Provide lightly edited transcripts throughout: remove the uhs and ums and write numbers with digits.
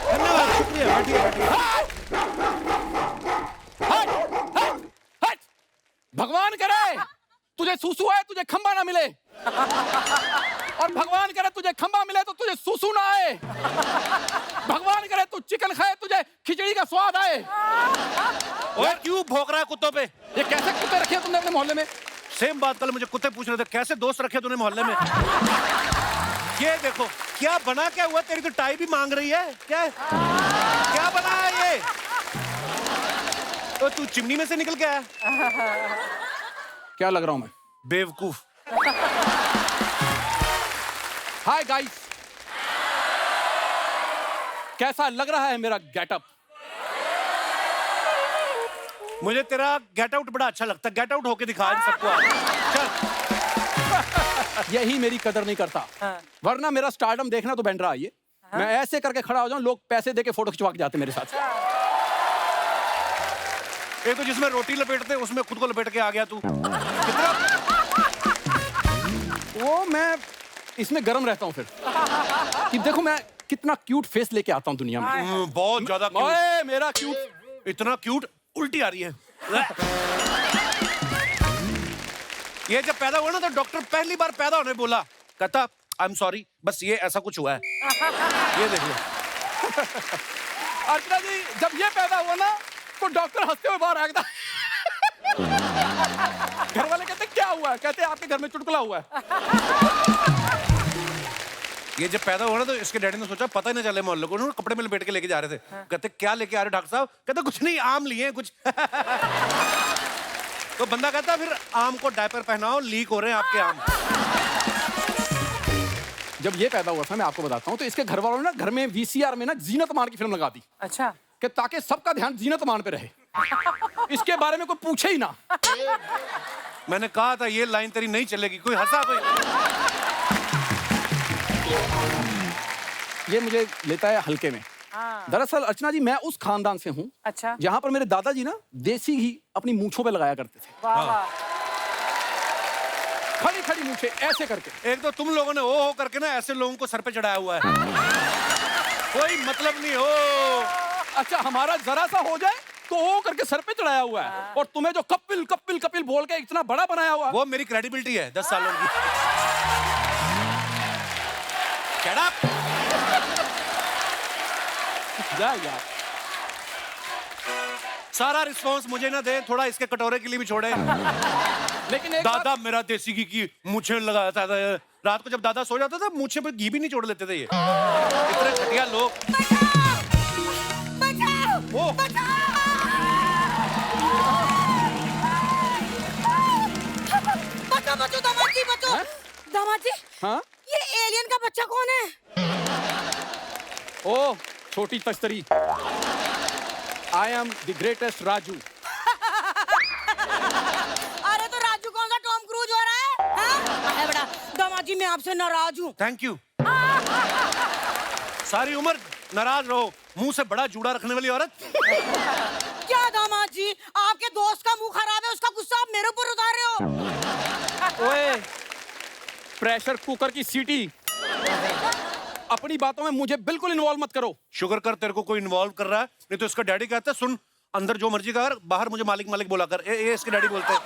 धन्यवाद, शुक्रिया, बैठिए बैठिए। भगवान करे तुझे सूसू आए, तुझे खंबा ना मिले। और भगवान करे तुझे खंबा मिले तो तुझे सूसू ना आए। भगवान करे तू चिकन खाए, तुझे खिचड़ी का स्वाद आए। ओए क्यों भौंक रहा है कुत्तों पे? ये कैसे कुत्ते रखे हैं तुमने अपने मोहल्ले में? सेम बात कल मुझे कुत्ते पूछ रहे थे, कैसे दोस्त रखे तूने मोहल्ले में? ये देखो क्या बना, क्या हुआ? तेरी तो टाई भी मांग रही है क्या? क्या बना है ये? तो तू चिमनी में से निकल के आया? क्या लग रहा हूं मैं? बेवकूफ। हाय गाइस, कैसा लग रहा है मेरा गेटअप? मुझे तेरा गेट आउट बड़ा अच्छा लगता है। गेट आउट होके दिखा इन सबको। चल। यही मेरी कदर नहीं करता। वरना मेरा स्टारडम देखना तो बैंड्रा आइए। मैं ऐसे करके खड़ा हो जाऊं, लोग पैसे देके फोटो खिंचवा के जाते मेरे साथ। एक तो जिसमें रोटी लपेटते उसमें खुद को लपेट के आ गया तू। कितना वो मैं इसमें गर्म रहता हूं फिर कि देखो मैं कितना क्यूट फेस लेके आता हूं दुनिया में। बहुत ज्यादा क्यूट। ओए मेरा क्यूट, इतना क्यूट उल्टी आ रही है। ये जब पैदा हुआ ना तो डॉक्टर पहली बार पैदा होने बोला, कहता आई एम सॉरी, बस ये ऐसा कुछ हुआ है। ये देख लो। अर्चना जी जब ये पैदा हुआ ना तो डॉक्टर हंसते हुए बाहर आ गया। घर वाले कहते क्या हुआ है? कहते आपके घर में चुटकुला हुआ है। ये जब पैदा हुआ ना तो इसके डैडी ने सोचा पता ही ना चले मोहल्ले को, उन्होंने कपड़े में लपेट के लेके जा रहे थे। कहते क्या लेके आ रहे डॉक्टर साहब? कहते कुछ नहीं, आम लिए हैं कुछ। तो बंदा कहता फिर आम को डायपर पहनाओ, लीक हो रहे हैं आपके आम। जब ये पैदा हुआ था मैं आपको बताता हूँ, तो इसके घर वालों ने ना घर में वीसीआर में ना जीनत मान की फिल्म लगा दी। अच्छा। कि ताकि सबका ध्यान जीनत मान पे रहे, इसके बारे में कोई पूछे ही ना। मैंने कहा था ये लाइन तेरी नहीं चलेगी। कोई हंसा कोई? ये मुझे लेता है हल्के में। दरअसल अर्चना जी मैं उस खानदान से हूँ अच्छा। जहाँ पर मेरे दादाजी ना देसी घी अपनी मूंछों पे लगाया करते थे। वाह वाह। खड़ी खड़ी मूंछें ऐसे करके। एक तो तुम लोगों ने ओ हो करके ना ऐसे लोगों को सर पे चढ़ाया हुआ है। कोई मतलब नहीं हो। अच्छा हमारा जरा सा हो जाए तो ओ करके सर पे चढ़ाया हुआ है, और तुम्हें जो कपिल कपिल कपिल बोल के इतना बड़ा बनाया हुआ है। वो मेरी क्रेडिबिलिटी है 10 सालों की। Shut up! जा यार, सारा रिस्पॉन्स मुझे ना दे, थोड़ा इसके कटोरे के लिए भी छोड़े। लेकिन एक दादा मेरा देसी घी की मूछें लगाता था। रात को जब दादा सो जाता था मूछें पे घी भी नहीं छोड़ लेते थे ये। इतने घटिया लोग। वो बचो दामाद जी, बचो। दामाद जी, हाँ ये एलियन का बच्चा कौन है? ओ छोटी तस्तरी, I am the greatest Raju. अरे तो राजू कौन सा टॉम क्रूज हो रहा है? हाँ? अरे बड़ा दामाद जी मैं आपसे नाराज हूँ। Thank you. सारी उम्र नाराज रहो, मुंह से बड़ा जूड़ा रखने वाली औरत। क्या दामाद जी, आपके दोस्त का मुंह खराब है, उसका गुस्सा आप मेरे ऊपर उतार रहे हो? ओए प्रेशर कुकर की सीटी, अपनी बातों में मुझे बिल्कुल इन्वॉल्व मत करो। शुगर कर तेरे को कोई इन्वॉल्व कर रहा है, नहीं तो इसका डैडी कहता है सुन अंदर जो मर्जी कर, बाहर मुझे मालिक मालिक बोला कर। ये इसके डैडी बोलते हैं।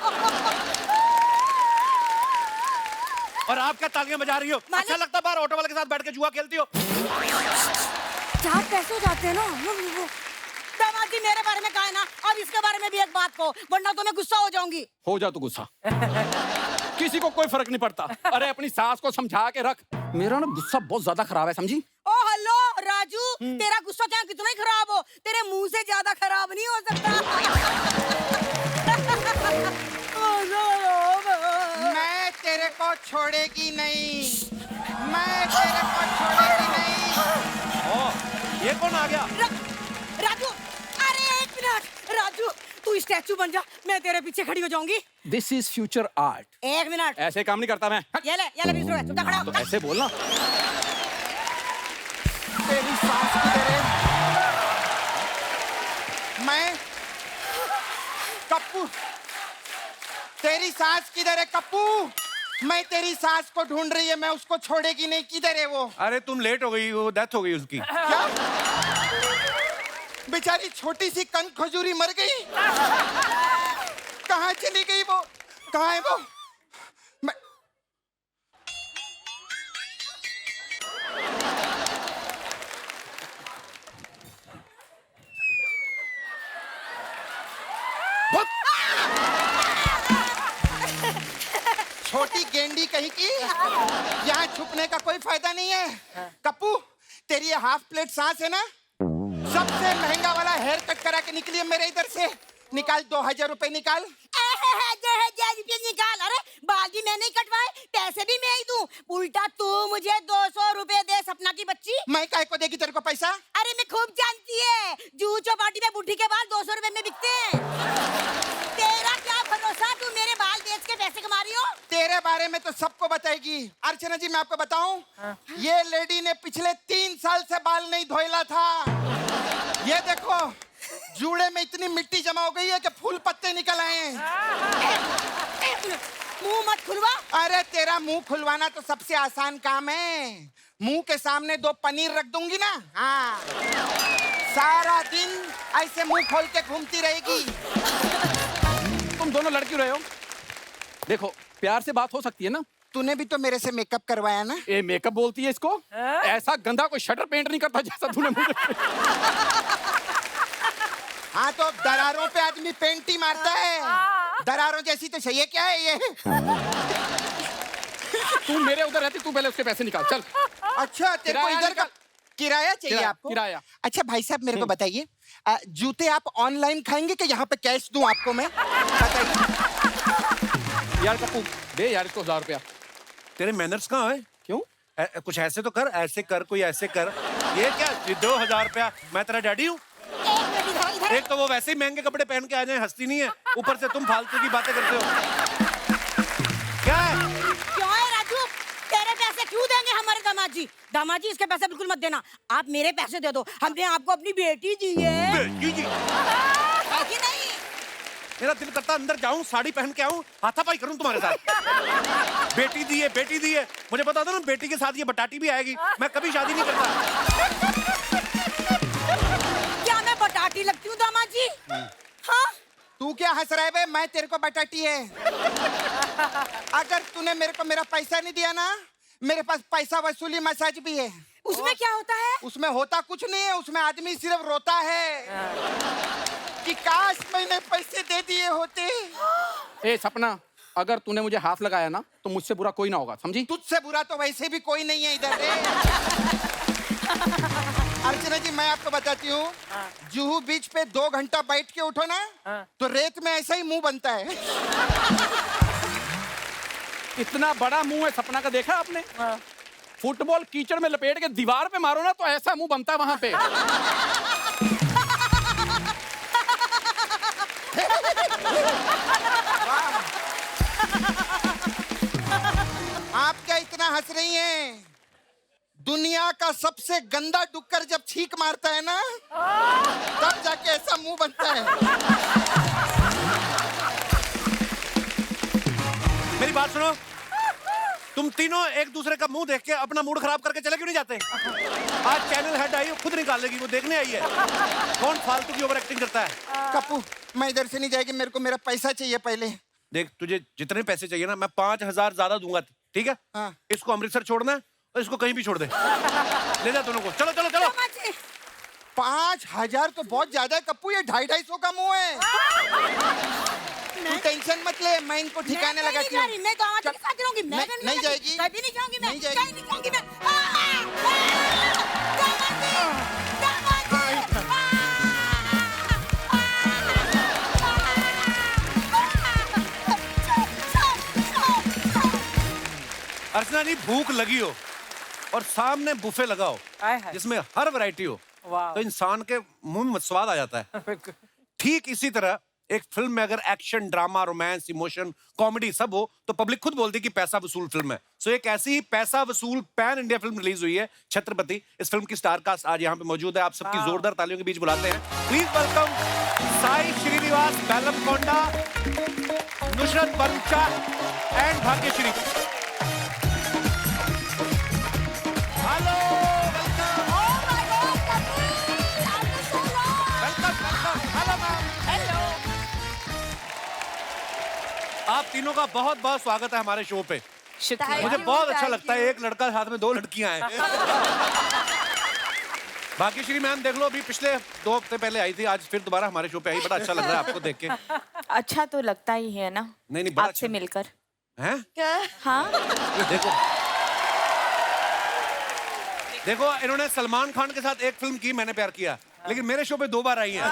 और आप क्या तालियां बजा रही हो? अच्छा लगता है बाहर ऑटो वाले के साथ बैठ के जुआ खेलती हो? चार पैसे हो जाते हैं ना। दामाद जी मेरे बारे में कहा है ना, अब इसके बारे में भी एक बात को, वरना तो मैं गुस्सा हो जाऊंगी। हो जा तू गुस्सा, किसी को कोई फर्क नहीं पड़ता। अरे अपनी सास को समझा के रख। मेरा ना गुस्सा बहुत ज्यादा खराब है, समझी? ओ हेलो राजू, तेरा गुस्सा चाहे कितना ही खराब हो, तेरे मुंह से ज्यादा खराब नहीं हो सकता। मैं तेरे को छोड़ेगी नहीं, मैं तेरे को छोड़ेगी नहीं। ये कौन आ गया? राजू, अरे एक मिनट राजू, तू स्टैचू बन जा, मैं तेरे पीछे खड़ी हो जाऊंगी। This is future art. एक मिनट, ऐसे काम नहीं करता मैं। ये ले बीस रुपए, चुपचाप खड़ा हो। तो ऐसे बोलना। तेरी सांस किधर है? मैं कप्पू, तेरी सांस किधर है कप्पू? मैं तेरी सास को ढूंढ रही है, मैं उसको छोड़ेगी नहीं। किधर है वो? अरे तुम लेट हो गई, वो डेथ हो गई उसकी। क्या? बेचारी छोटी सी कंद खजूरी मर गई। कहाँ चली गई वो? कहाँ है वो? मैं... छोटी गेंडी कहीं की, यहाँ छुपने का कोई फायदा नहीं है। कप्पू, तेरी ये हाफ प्लेट सांस है ना, सबसे महंगा वाला हेयर कट करा के निकली है मेरे इधर से। निकाल 2000 रुपए निकाल। 2000 रुपये निकाल। अरे बाल भी मैं नहीं कटवाए, पैसे भी मैं ही दूं। उल्टा तू मुझे 200 रुपए दे सपना की बच्ची। मैं काहे को देगी तेरे को पैसा? अरे मैं खूब जानती है, जूहू चौपाटी में बुढ़ी के बाल 200 रुपए में बिकते हैं। तेरा क्या भरोसा, तू मेरे बाल बेच के पैसे कमा रही हो? तेरे बारे में तो सबको बताएगी। अर्चना जी, मैं आपको बताऊं, ये लेडी ने पिछले 3 साल से बाल नहीं धोइला था। ये देखो, जूड़े में इतनी मिट्टी जमा हो गई है कि फूल पत्ते निकल आए हैं। मुंह मत खुलवा। अरे तेरा मुंह खुलवाना तो सबसे आसान काम है। मुंह के सामने 2 पनीर रख दूंगी ना, हाँ, सारा दिन ऐसे मुंह खोल के घूमती रहेगी। तुम दोनों लड़की रहे हो, देखो प्यार से बात हो सकती है ना। तूने भी तो मेरे से मेकअप करवाया ना। ये मेकअप बोलती है इसको? ऐसा गंदा कोई शटर पेंट नहीं करता जैसा तूने मुझे। हाँ तो दरारों पे आदमी पेंट ही मारता है। दरारों जैसी तो चाहिए क्या है ये? तू मेरे उधर रहती, तू पहले उसके पैसे निकाल चल। अच्छा, तेरे को किराया इधर का निकाल। किराया चाहिए किराया, आपको? किराया। अच्छा भाई साहब, मेरे को बताइए, जूते आप ऑनलाइन खाएंगे कि यहाँ पे कैश दूं आपको मैं? बताइए। यार कप्पू, दे यार इसको 1000 रुपया। तेरे मैनर्स कहाँ है? क्यों? कुछ ऐसे तो कर, ऐसे कर, कोई ऐसे कर। ये क्या 2000 रुपया? मैं तेरा डैडी हूँ? एक मिनट इधर इधर। एक तो वो वैसे ही महंगे कपड़े पहन के आ जाए, हंसती नहीं है, ऊपर से तुम फालतू की बातें करते हो। क्या है? क्यों है राजू? तेरे पैसे क्यों देंगे हमारे दामाद जी? दामाद जी, इसके पैसे बिल्कुल मत देना। आप मेरे पैसे दे दो, हमने आपको अपनी बेटी दी है। बेटी जी? है कि नहीं? मेरा दिल करता अंदर जाऊं, साड़ी पहन के आऊं, हाथापाई करूं तुम्हारे साथ। बेटी दी है, बेटी दी है। मुझे बता दो ना, बेटी के साथ ये बटाटी भी आएगी। मैं कभी शादी नहीं करता। क्या मैं बटाटी लगती हूँ दामाद जी? हाँ? तू क्या हंस रहा है बे? मैं तेरे को बटाटी है। अगर तूने मेरे को मेरा पैसा नहीं दिया ना, मेरे पास पैसा वसूली मसाज भी है। उसमें क्या होता है? उसमें होता कुछ नहीं है, उसमें आदमी सिर्फ रोता है कि काश मैंने पैसे दे दिए होते। ए सपना, अगर तूने मुझे हाथ लगाया ना तो मुझसे बुरा कोई ना होगा, समझी? तुझसे बुरा तो वैसे भी कोई नहीं है इधर रे। अर्चना जी, मैं आपको बताती हूँ, जुहू बीच पे 2 घंटा बैठ के उठो ना, तो रेत में ऐसा ही मुंह बनता है। इतना बड़ा मुंह है सपना का, देखा आपने? फुटबॉल कीचड़ में लपेट के दीवार पे मारो ना तो ऐसा मुंह बनता है वहां पे। आप क्या इतना हंस रही हैं? दुनिया का सबसे गंदा डुक्कर जब छींक मारता है ना, तब जाके ऐसा मुंह बनता है। मेरी बात सुनो, तुम तीनों एक दूसरे का मुंह देख के अपना मूड खराब करके चले क्यों नहीं जाते? आज चैनल हेड आई, खुद निकाल लेगी, वो देखने आई है कौन फालतू की ओवर एक्टिंग करता है। कप्पू, मैं इधर से नहीं जाएगी, मेरे को मेरा पैसा चाहिए पहले। देख, तुझे जितने पैसे चाहिए ना, मैं 5000 ज्यादा दूंगा, ठीक है? हाँ। इसको अमृतसर छोड़ना है और इसको कहीं भी छोड़ दे। ले जा दोनों को, चलो चलो चलो। दामाद जी, 5000 तो बहुत ज्यादा है कप्पू, ये 250-250 का मुंह है। तू टेंशन मत ले, मैं इनको ठिकाने मैं लगाती नहीं जा हूँ। रही, मैं दामाद जी के साथ रहूंगी। मैं नहीं- नहीं जाएगी। कभी नहीं जाऊंगी मैं। नहीं जाएगी। कहीं नहीं जाऊंगी मैं। दामाद जी, दामाद जी। अर्चना जी, भूख लगी हो और सामने बुफे लगाओ जिसमें हर वैरायटी हो, तो इंसान के मुंह में स्वाद आ जाता है। ठीक इसी तरह एक फिल्म में अगर action, drama, romance, emotion, comedy सब हो तो पब्लिक खुद बोलती है कि पैसा वसूल फिल्म है। सो एक ऐसी ही पैसा वसूल पैन इंडिया फिल्म रिलीज हुई है, छत्रपति। इस फिल्म की स्टार कास्ट आज यहाँ पे मौजूद है। आप सबकी जोरदार तालियों के बीच बुलाते हैं। प्लीज वेलकम साई श्रीनिवास बेलमकोंडा, नुसरत बंचा एंड भाग्यश्री। हेलो, आप तीनों का बहुत बहुत स्वागत है हमारे शो पे। मुझे बहुत अच्छा लगता है, एक लड़का साथ में दो लड़कियां हैं। भाग्यश्री मैम देख लो, अभी पिछले 2 हफ्ते पहले आई थी, आज फिर दोबारा हमारे शो पे आई। बड़ा अच्छा लग रहा है आपको देख के। अच्छा तो लगता ही है ना। नहीं बड़ा आपसे अच्छा। मिलकर हैं? हाँ। देखो इन्होंने सलमान खान के साथ एक फिल्म की, मैंने प्यार किया, लेकिन मेरे शो पे 2 बार आई हैं।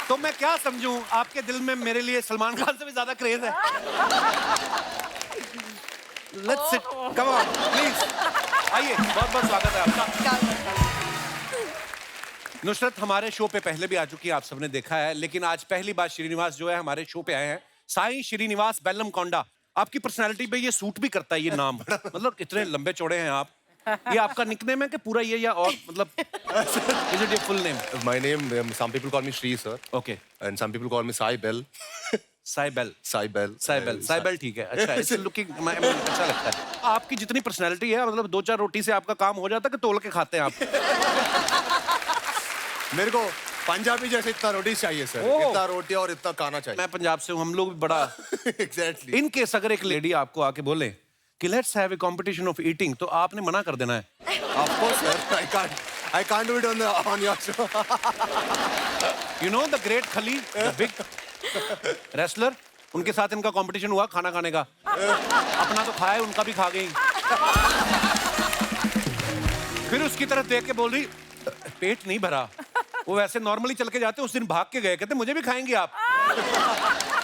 तो मैं क्या समझूं, आपके दिल में मेरे लिए सलमान खान से भी ज्यादा क्रेज है। Let's sit, come on please, आइए, बहुत बहुत स्वागत है आपका। नुसरत हमारे शो पे पहले भी आ चुकी है, आप सबने देखा है, लेकिन आज पहली बार श्रीनिवास जो है हमारे शो पे आए हैं। साईं श्रीनिवास बेल्लमकोंडा। आपकी पर्सनालिटी पे ये सूट भी करता है ये नाम, मतलब इतने लंबे चौड़े हैं आप। ये आपका निकनेम है कि पूरा ये, या और मतलब is it your full name? My name, some people call me Shri, sir. Okay. And some people call me Sai Bell. साइबेल। Saibel. साइबेल ठीक है, अच्छा, इट्स लुकिंग अच्छा लगता है। आपकी जितनी पर्सनालिटी है, मतलब 2-4 रोटी से आपका काम हो जाता है कि तोल के खाते हैं आप? मेरे को पंजाबी जैसे इतना रोटी चाहिए सर, ओह। इतना रोटी और इतना खाना चाहिए। मैं पंजाब से हूँ, हम लोग भी बड़ा Exactly. इन केस अगर एक लेडी आपको आके बोले कि let's have a competition of eating, तो आपने मना कर देना है। Of course, sir. I can't do it on your show. You know the great खली, द बिग रेसलर, उनके साथ इनका कंपटीशन हुआ खाना खाने का। अपना तो खाए, उनका भी खा गई। फिर उसकी तरफ देख के बोल रही पेट नहीं भरा। वो वैसे नॉर्मली चल के जाते, उस दिन भाग के गए, कहते मुझे भी खाएंगे आप।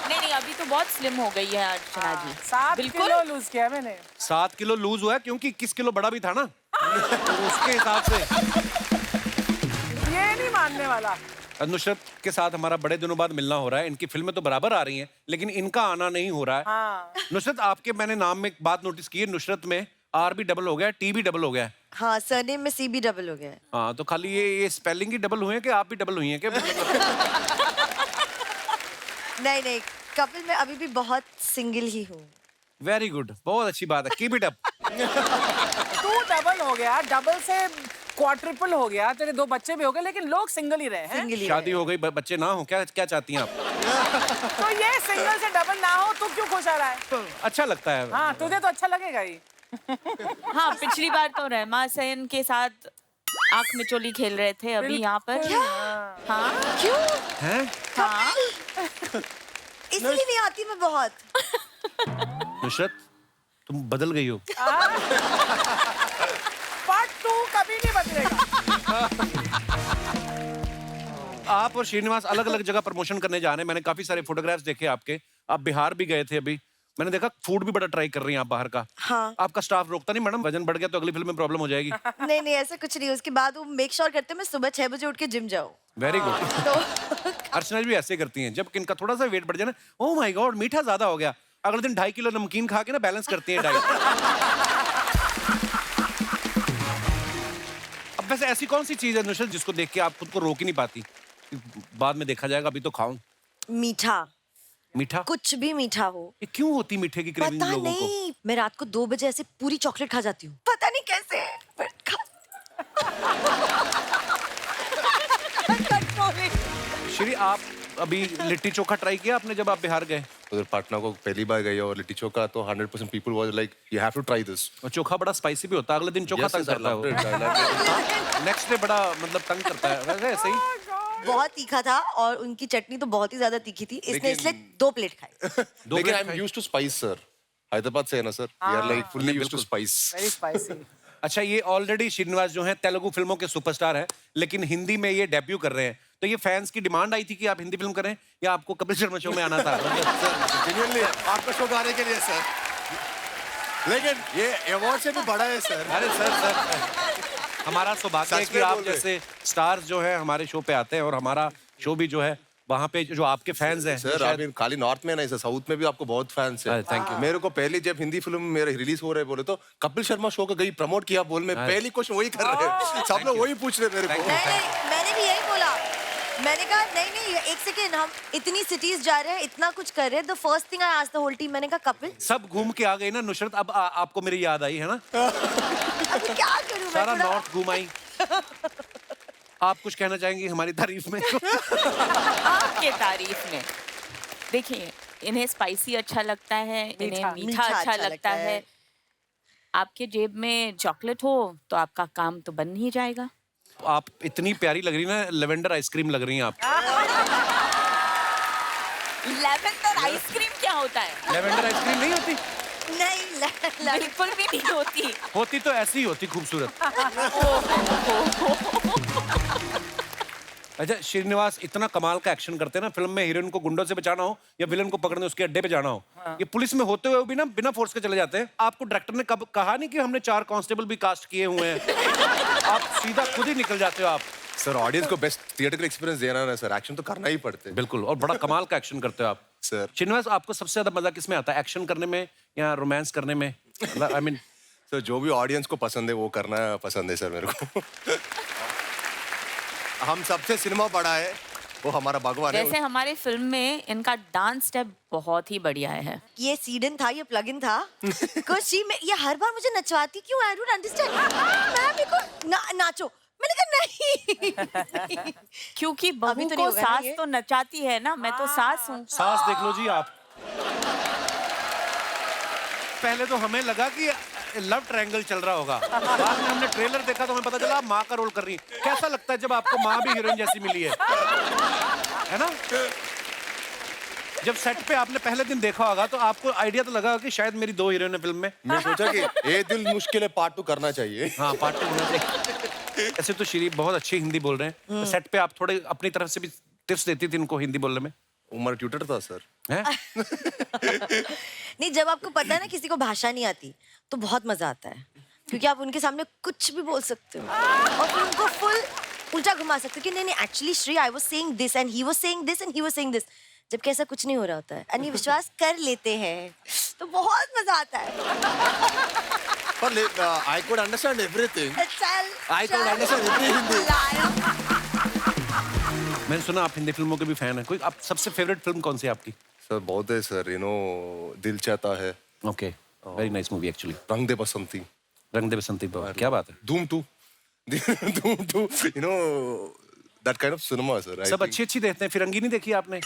नहीं अभी तो बहुत स्लिम हो गई है अर्चना जी। 7 किलो लूज किया मैंने। 7 किलो लूज हुआ है, क्योंकि 21 किलो बड़ा भी था ना, तो उसके हिसाब से। ये नहीं मानने वाला। नुसरत के साथ हमारा बड़े दिनों बाद मिलना हो रहा है। इनकी फिल्में तो बराबर आ रही हैं, लेकिन इनका आना नहीं हो रहा है। हाँ। नुसरत, आपके मैंने नाम में एक बात नोटिस की है, नुसरत में आर भी डबल हो गया, टी भी डबल हो गया। हाँ, सरनेम में सी भी डबल हो गया है। हाँ, तो खाली ये स्पेलिंग ही डबल हुए हैं कि आप भी डबल हुई हैं क्या? नहीं, कपिल मैं अभी भी बहुत सिंगल ही हूँ। वेरी गुड, बहुत अच्छी बात है, कीप इट अप। तू डबल हो गया, डबल से क्वाड्रिपल हो गया, तेरे 2 बच्चे भी हो गए, लेकिन लोग सिंगल ही रहे हैं। सिंगल ही शादी हो गई, बच्चे ना हो, क्या क्या चाहती हैं आप? तो ये सिंगल से डबल ना हो, तू क्यों खुश आ रहा है? अच्छा लगता है। हाँ, तुझे तो अच्छा लगेगा ही। हाँ, पिछली बार तो रहमा सेन के साथ आंख में चोली खेल रहे थे अभी यहाँ पर। क्या? हाँ क्यों? हैं? हाँ। इसलिए नहीं आती मैं बहुत। नुसरत, तुम बदल गई हो। पार्ट 2 कभी नहीं बदलेगा। आप और श्रीनिवास अलग अलग जगह प्रमोशन करने जा रहे हैं। मैंने काफी सारे फोटोग्राफ्स देखे आपके। आप बिहार भी गए थे अभी, मैंने देखा फूड भी बड़ा ट्राई कर रही हैं आप बाहर का। हाँ। आपका स्टाफ रोकता नहीं मैडम, वजन बढ़ गया तो अगली फिल्म में प्रॉब्लम हो जाएगी? नहीं ऐसा कुछ नहीं। उसके बाद वो मेक श्योर करते मैं सुबह 6 बजे उठ के जिम जाऊँ। Very good. तो अर्चना भी ऐसे करती हैं, जब इनका थोड़ा सा वेट बढ़ जाए ना, ओह माय गॉड मीठा ज्यादा हो गया, अगले दिन 2.5 किलो नमकीन खा के ना बैलेंस करती हैं डाइट। अब वैसे ऐसी कौन सी चीज है नुसरत जिसको देख के आप खुद को रोक ही नहीं पाती, बाद में देखा जाएगा, अभी तो खाऊं? मीठा, मीठा? कुछ भी मीठा हो। ये क्यों होती मीठे की क्रेविंग पता लोगों को? नहीं, मैं रात को 2 बजे ऐसे पूरी चॉकलेट खा जाती हूँ, पता नहीं कैसे। श्री, आप अभी लिट्टी चोखा ट्राई किया आपने जब आप बिहार गए? उधर पटना को पहली बार गई और लिट्टी चोखा तो 100% people was like you have to try this. और चोखा बड़ा स्पाइसी भी होता है, अगले दिन चोखा Yes, तंग yes, I करता है loved it. I loved it. Next day बड़ा मतलब तंग करता है, वैसे ऐसे ही। बहुत तीखा था और उनकी चटनी तो बहुत ही ज्यादा तीखी थी, इसने लेकिन- इसलिए 2 प्लेट खाई। लेकिन I'm used to spice, sir. Hyderabad से है ना sir, we are like fully used to spice. Very spicy. अच्छा, ये ऑलरेडी श्रीनिवास जो हैं तेलुगु फिल्मों के सुपरस्टार हैं, लेकिन हिंदी में ये डेब्यू कर रहे हैं, तो ये फैंस की डिमांड आई थी कि आप हिंदी फिल्म करें, या आपको कपिल शर्मा शो में आना था? Genuinely, आपका शो गाने के लिए सर, लेकिन ये अवार्ड से भी बड़ा है सर। अरे सर, हमारा सौभाग्य है सच कि में आप बोल रहे। जैसे स्टार्स जो है हमारे शो पे आते हैं, और हमारा शो भी जो है वहाँ पे जो आपके फैंस हैं सर आप खाली नॉर्थ में नहीं सर, साउथ में भी आपको बहुत फैंस हैं। Thank you. मेरे को पहले जब हिंदी फिल्म मेरे रिलीज हो रहे बोले तो कपिल शर्मा शो का गई प्रमोट किया बोल, मैं पहली क्वेश्चन वही कर रहे हैं, सब लोग वही पूछ रहे मेरे को। नहीं, मैंने भी यही बोला। मैंने कहा नहीं नहीं एक सेकेंड, हम इतनी सिटीज जा रहे हैं, इतना कुछ कर रहे हैं, the first thing I asked the whole team, मैंने कहा कपिल सब घूम के आ गई ना नुसरत, अब आपको मेरी याद आई है ना? अब क्या करूं मैं? सारा थोड़ा- नॉर्थ घूम आई। आप कुछ कहना चाहेंगी हमारी तारीफ में? आपके तारीफ में देखिए, इन्हें स्पाइसी अच्छा लगता है, इन्हें मीठा अच्छा लगता है। आपके जेब में चॉकलेट हो तो आपका काम तो बन ही जाएगा। आप इतनी प्यारी लग रही ना, लेवेंडर आइसक्रीम लग रही हैं आप। लेवेंडर आइसक्रीम क्या होता है? लेवेंडर आइसक्रीम नहीं होती? नहीं बिल्कुल भी नहीं होती। होती तो ऐसी ही होती, खूबसूरत। अच्छा श्रीनिवास इतना कमाल का एक्शन करते हैं ना, फिल्म में हीरोइन को गुंडों से बचाना हो या विलन को पकड़ने उसके अड्डे पे जाना हो, ये पुलिस में होते हुए भी ना बिना फोर्स के चले जाते हैं। आपको डायरेक्टर ने कब कहा नहीं कि हमने 4 कांस्टेबल भी कास्ट किए हुए हैं? आप सीधा खुद ही निकल जाते हो आप। सर ऑडियंस को बेस्ट थिएटर एक्सपीरियंस देना ना सर, एक्शन तो करना ही पड़ते हैं। बिल्कुल, और बड़ा कमाल का एक्शन करते हो आप सर। श्रीनिवास, आपको सबसे ज्यादा मजा किसमें आता है, एक्शन करने में या रोमांस करने में? आई मीन सर जो भी ऑडियंस को पसंद है वो करना पसंद है सर मेरे को। हम सबसे सिनेमा पढ़ा है, वो हमारा भगवान है। वैसे हमारे फिल्म में इनका डांस स्टेप बहुत ही बढ़िया है। ये सीडन था, ये प्लग इन था। Because she ये हर बार मुझे नचवाती क्यों? I don't understand। मैं भी को नाचो, मैंने कहा नहीं। क्योंकि अभी बहू तो नहीं को होगा ना सास ये? तो नचाती है ना, मैं तो सास हूँ। सास देख लो जी आप। पहले तो हमें लगा कि लव ट्रायंगल चल रहा होगा, बाद में हमने ट्रेलर देखा तो हमें पता चला आप माँ का रोल कर रही हैं। कैसा लगता है जब आपको माँ भी हीरोइन जैसी मिली है ना? जब सेट पे आपने पहले दिन देखा होगा तो आपको आइडिया तो लगा कि शायद मेरी 2 हीरोइन है फिल्म में। मैं सोचा कि ये दिल मुश्किल है पार्ट 2 करना चाहिए। हाँ, पार्ट 2 होना चाहिए। ऐसे तो श्री बहुत अच्छी हिंदी बोल रहे हैं, तो सेट पे आप थोड़े अपनी तरफ से भी टिप्स देती थी इनको हिंदी बोलने में? उमर ट्यूटर था सर। हैं? नहीं, जब आपको पता है ना किसी को भाषा नहीं आती तो बहुत मजा आता है, क्योंकि आप उनके सामने कुछ भी बोल सकते हो और फिर उनको फुल उल्टा घुमा सकते हो कि नहीं नहीं actually Shri I was saying this and he was saying this and he was saying this, जबकि ऐसा कुछ नहीं हो रहा होता है एंड ये विश्वास कर लेते हैं तो बहुत मजा आता है। पर आई कुड अंडरस्टैंड एवरीथिंग। चल, I could understand every Hindi. मैंने सुना आप हिंदी फिल्मों के भी फैन हैं। कोई आप सबसे फेवरेट फिल्म कौन सी है आपकी? सर बहुत है सर, दिल चाहता है। Okay, very nice movie actually. रंग दे बसंती। रंग दे बसंती, क्या बात है। धूम 2 धूम 2 that kind of cinema sir. सब अच्छी देखते हैं, फिरंगी नहीं देखी आपने?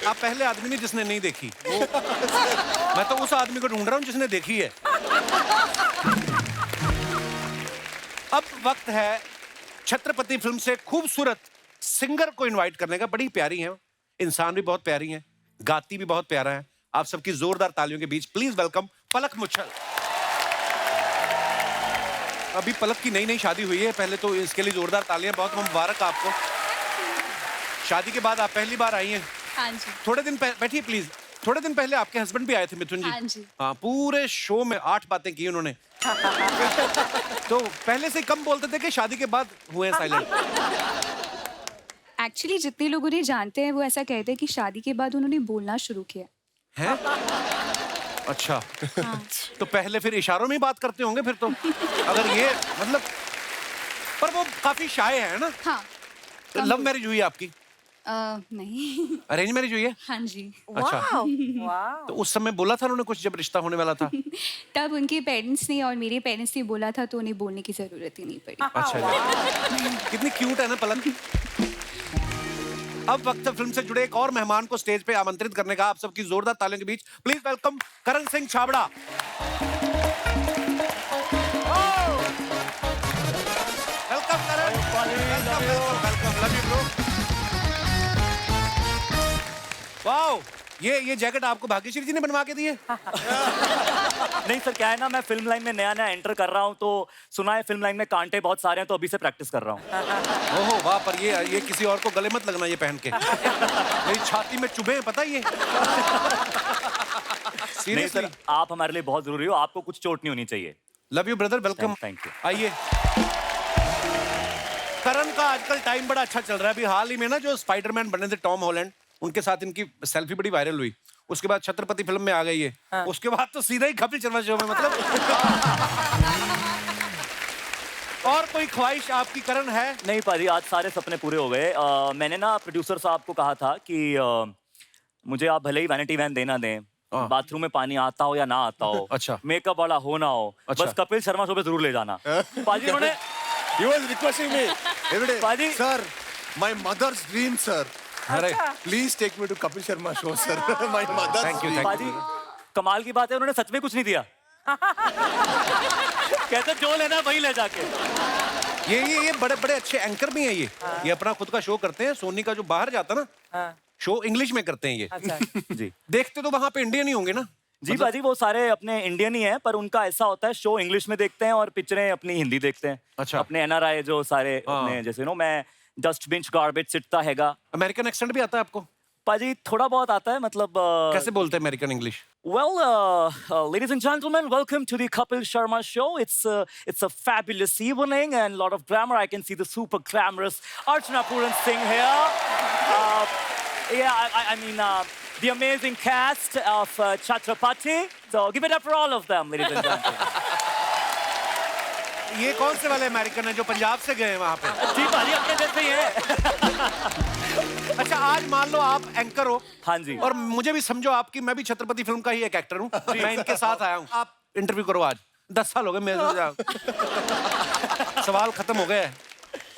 आप पहले आदमी नहीं जिसने नहीं देखी वो। मैं तो उस आदमी को ढूंढ रहा हूँ जिसने देखी है। अब वक्त है छत्रपति फिल्म से खूबसूरत सिंगर को इनवाइट करने का। बड़ी प्यारी हैं, इंसान भी बहुत प्यारी हैं, गाती भी बहुत प्यारा है। आप सबकी जोरदार तालियों के बीच प्लीज वेलकम पलक मुच्छल। अभी पलक की नई शादी हुई है, पहले तो इसके लिए जोरदार तालियां, बहुत मुबारक आपको। शादी के बाद आप पहली बार आई हैं। हाँ जी। थोड़े दिन बैठिए प्लीज। थोड़े दिन पहले आपके हस्बैंड भी आए थे, मिथुन जी। हाँ जी। हाँ, पूरे शो में 8 बातें की उन्होंने। तो पहले से कम बोलते थे कि शादी के बाद हुए हैं साइलेंट? एक्चुअली जितने लोग उन्हें जानते हैं वो ऐसा कहते हैं कि शादी के बाद उन्होंने बोलना शुरू किया। हैं? अच्छा। तो पहले फिर इशारों में ही बात करते होंगे फिर तो, अगर ये मतलब। पर वो काफी शाय है ना? हाँ। तो लव मैरिज हुई आपकी? नहीं। अरेंज मैरिज हुई है? हाँ जी। अच्छा। तो उस समय बोला था उन्होंने कुछ जब रिश्ता होने वाला था? तब उनके पेरेंट्स ने और मेरे पेरेंट्स ने बोला था तो उन्हें बोलने की जरूरत ही नहीं पड़ी। अच्छा जी। कितनी क्यूट है ना पलक। अब वक्त है फिल्म से जुड़े एक और मेहमान को स्टेज पे आमंत्रित करने का। आप सबकी जोरदार तालियों के बीच please welcome Karan Singh Chhabra. Welcome Karan. Welcome love you bro. Wow, ये जैकेट आपको भाग्यश्री जी ने बनवा के दी है? नहीं सर, क्या है ना, मैं फिल्म लाइन में नया एंटर कर रहा हूँ, तो सुना है फिल्म लाइन में कांटे बहुत सारे हैं, तो अभी से प्रैक्टिस कर रहा हूँ। ओहो वाह, पर ये किसी और को गले मत लगना ये पहन के। मेरी छाती में चुभे, पता है ये। नहीं सर, आप हमारे लिए बहुत जरूरी हो, आपको कुछ चोट नहीं होनी चाहिए। Love you brother, welcome. Thank you. आइए। करण का आजकल टाइम बड़ा अच्छा चल रहा है। अभी हाल ही में ना जो स्पाइडरमैन बने थे टॉम हॉलैंड, उनके साथ इनकी सेल्फी बड़ी वायरल हुई। उसके बाद छत्रपति फिल्म में आ गई है। हाँ। उसके बाद तो सीधा ही कपिल शर्मा शो में, मतलब। और कोई ख्वाहिश आपकी करण है? नहीं पाजी, आज सारे सपने पूरे हो गए। मैंने ना प्रोड्यूसर साहब को कहा था कि मुझे आप भले ही वैनिटी वैन देना दें, बाथरूम में पानी आता हो या ना आता हो, अच्छा, मेकअप वाला हो ना हो, अच्छा, बस कपिल शर्मा शो पे जरूर ले जाना। पाजी उन्होंने He was requesting me every day. पाजी, Sir, my mother's dream, sir. अरे Please take me to Kapil Sharma show, sir. My mother's Thank you, dream. thank पाजी कमाल की बात है, उन्होंने सच में कुछ नहीं दिया। कहते जो लेना वही ले जाके। ये बड़े बड़े अच्छे एंकर भी हैं ये अपना खुद का शो करते हैं। सोनी का जो बाहर जाता ना शो इंग्लिश में करते हैं ये। अच्छा। जी देखते तो वहां पे इंडियन ही होंगे ना? जी बाजी, वो सारे अपने इंडियन ही हैं, पर उनका ऐसा होता है शो इंग्लिश में देखते हैं और पिक्चरें अपनी हिंदी देखते हैं। अच्छा। अपने एनआरआई जो सारे अपने जैसे नो मैं डस्टबिन गार्बेज सिटता हैगा। अमेरिकन एक्सेंट भी आता है आपको? पाजी थोड़ा बहुत आता है, मतलब कैसे बोलते हैं American English? Well, ladies and gentlemen, welcome to the Kapil Sharma show. It's a fabulous evening and a lot of glamour. I can see the super glamorous Archana Puran Singh here. I mean, the amazing cast of Chhatrapati. So give it up for all of them, ladies and gentlemen. ये कौन से वाले American हैं जो पंजाब से गए हैं वहाँ पे? जी पाजी, अपने जैसे ही हैं। अच्छा, आज मान लो आप एंकर हो। हाँ जी। और मुझे भी समझो आपकी, मैं भी छत्रपति फिल्म का ही एक एक्टर हूँ। मैं इनके साथ आया हूँ। आप इंटरव्यू करो आज। 10 साल हो गए मेरे सवाल खत्म हो गए।